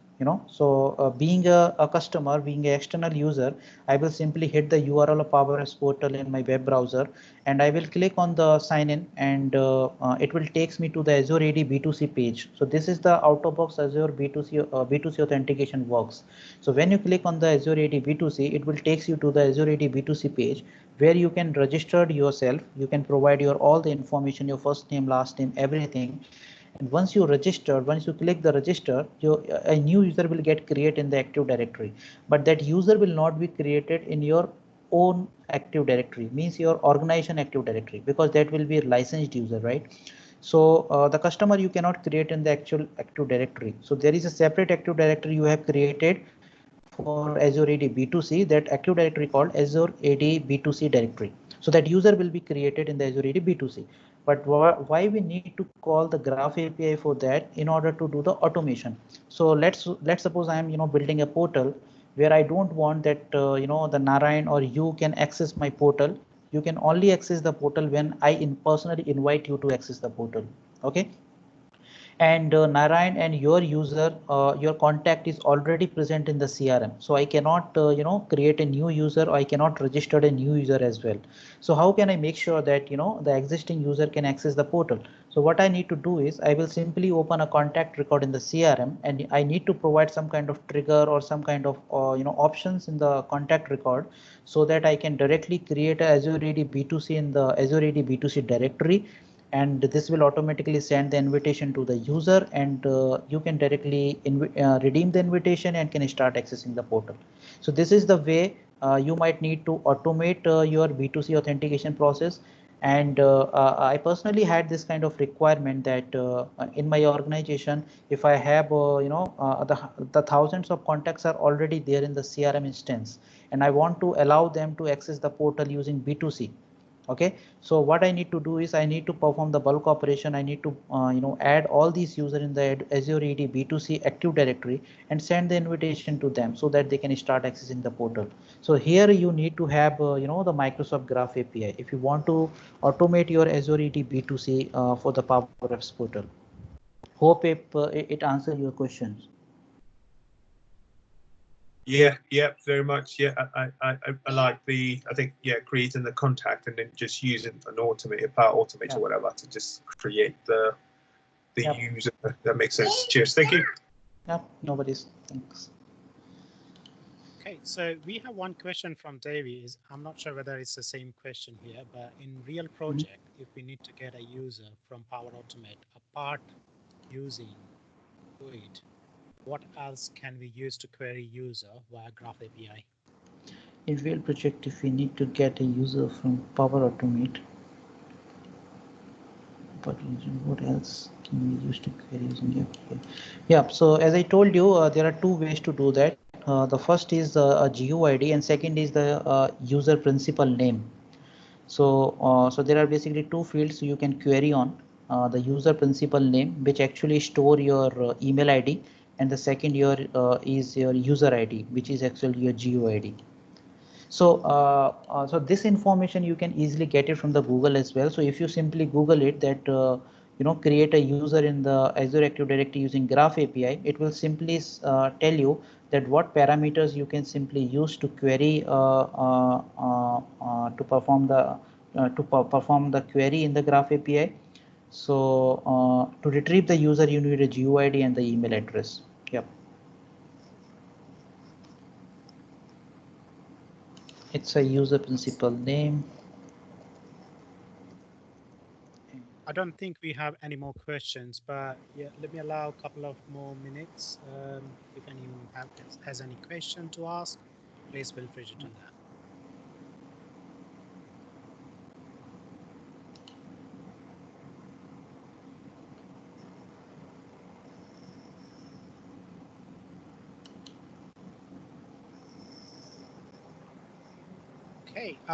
So being a customer, being an external user, I will simply hit the URL of PowerS portal in my web browser, and I will click on the sign in, and it will takes me to the Azure AD B2C page. So this is the out of box Azure B2C authentication works. So when you click on the Azure AD B2C, it will takes you to the Azure AD B2C page, where you can register yourself. You can provide your all the information, your first name, last name, everything. And once you register, once you click the register, a new user will get created in the Active Directory. But that user will not be created in your own Active Directory, means your organization Active Directory, because that will be a licensed user, right? So the customer you cannot create in the actual Active Directory. So there is a separate Active Directory you have created for Azure AD B2C, that Active Directory called Azure AD B2C directory. So that user will be created in the Azure AD B2C. But why we need to call the Graph API for that? In order to do the automation. So let's suppose I am building a portal where I don't want that the Narayan or you can access my portal. You can only access the portal when I personally invite you to access the portal. Okay. And Narayan and your user, your contact is already present in the CRM. So I cannot, create a new user, or I cannot register a new user as well. So how can I make sure that, the existing user can access the portal? So what I need to do is I will simply open a contact record in the CRM, and I need to provide some kind of trigger or some kind of, options in the contact record, so that I can directly create a Azure AD B2C in the Azure AD B2C directory, and this will automatically send the invitation to the user, and you can directly redeem the invitation and can start accessing the portal. So this is the way you might need to automate your B2C authentication process. And I personally had this kind of requirement that in my organization, if I have the thousands of contacts are already there in the CRM instance, and I want to allow them to access the portal using B2C. Okay, so what I need to do is I need to perform the bulk operation. I need to add all these users in the Azure AD B2C Active Directory and send the invitation to them, so that they can start accessing the portal. So here you need to have the Microsoft Graph API if you want to automate your Azure AD B2C for the Power Apps portal. Hope it answers your questions. Yeah, very much. Yeah, I like I think creating the contact and then just using an Power Automate or whatever to just create the user. That makes sense. Cheers. Thank you. Yeah, nobody's. Thanks. Okay, so we have one question from Davey. I'm not sure whether it's the same question here, but in real project, if we need to get a user from Power Automate apart using GUID, what else can we use to query user via Graph API? In real project, if we need to get a user from Power Automate, but what else can we use to query using API? Yeah, so as I told you, there are two ways to do that. The first is a GUID, and second is the user principal name. So there are basically two fields you can query on. The user principal name, which actually store your email ID, and the second is your user ID, which is actually your GUID. So so this information you can easily get it from the Google as well. So if you simply Google it, that create a user in the Azure Active Directory using Graph API, it will simply tell you that what parameters you can simply use to query to perform the query in the Graph API. So to retrieve the user, you need a GUID and the email address. Yep. It's a user principal name. I don't think we have any more questions, but yeah, let me allow a couple of more minutes. If anyone has any question to ask, please feel free to do that. Okay.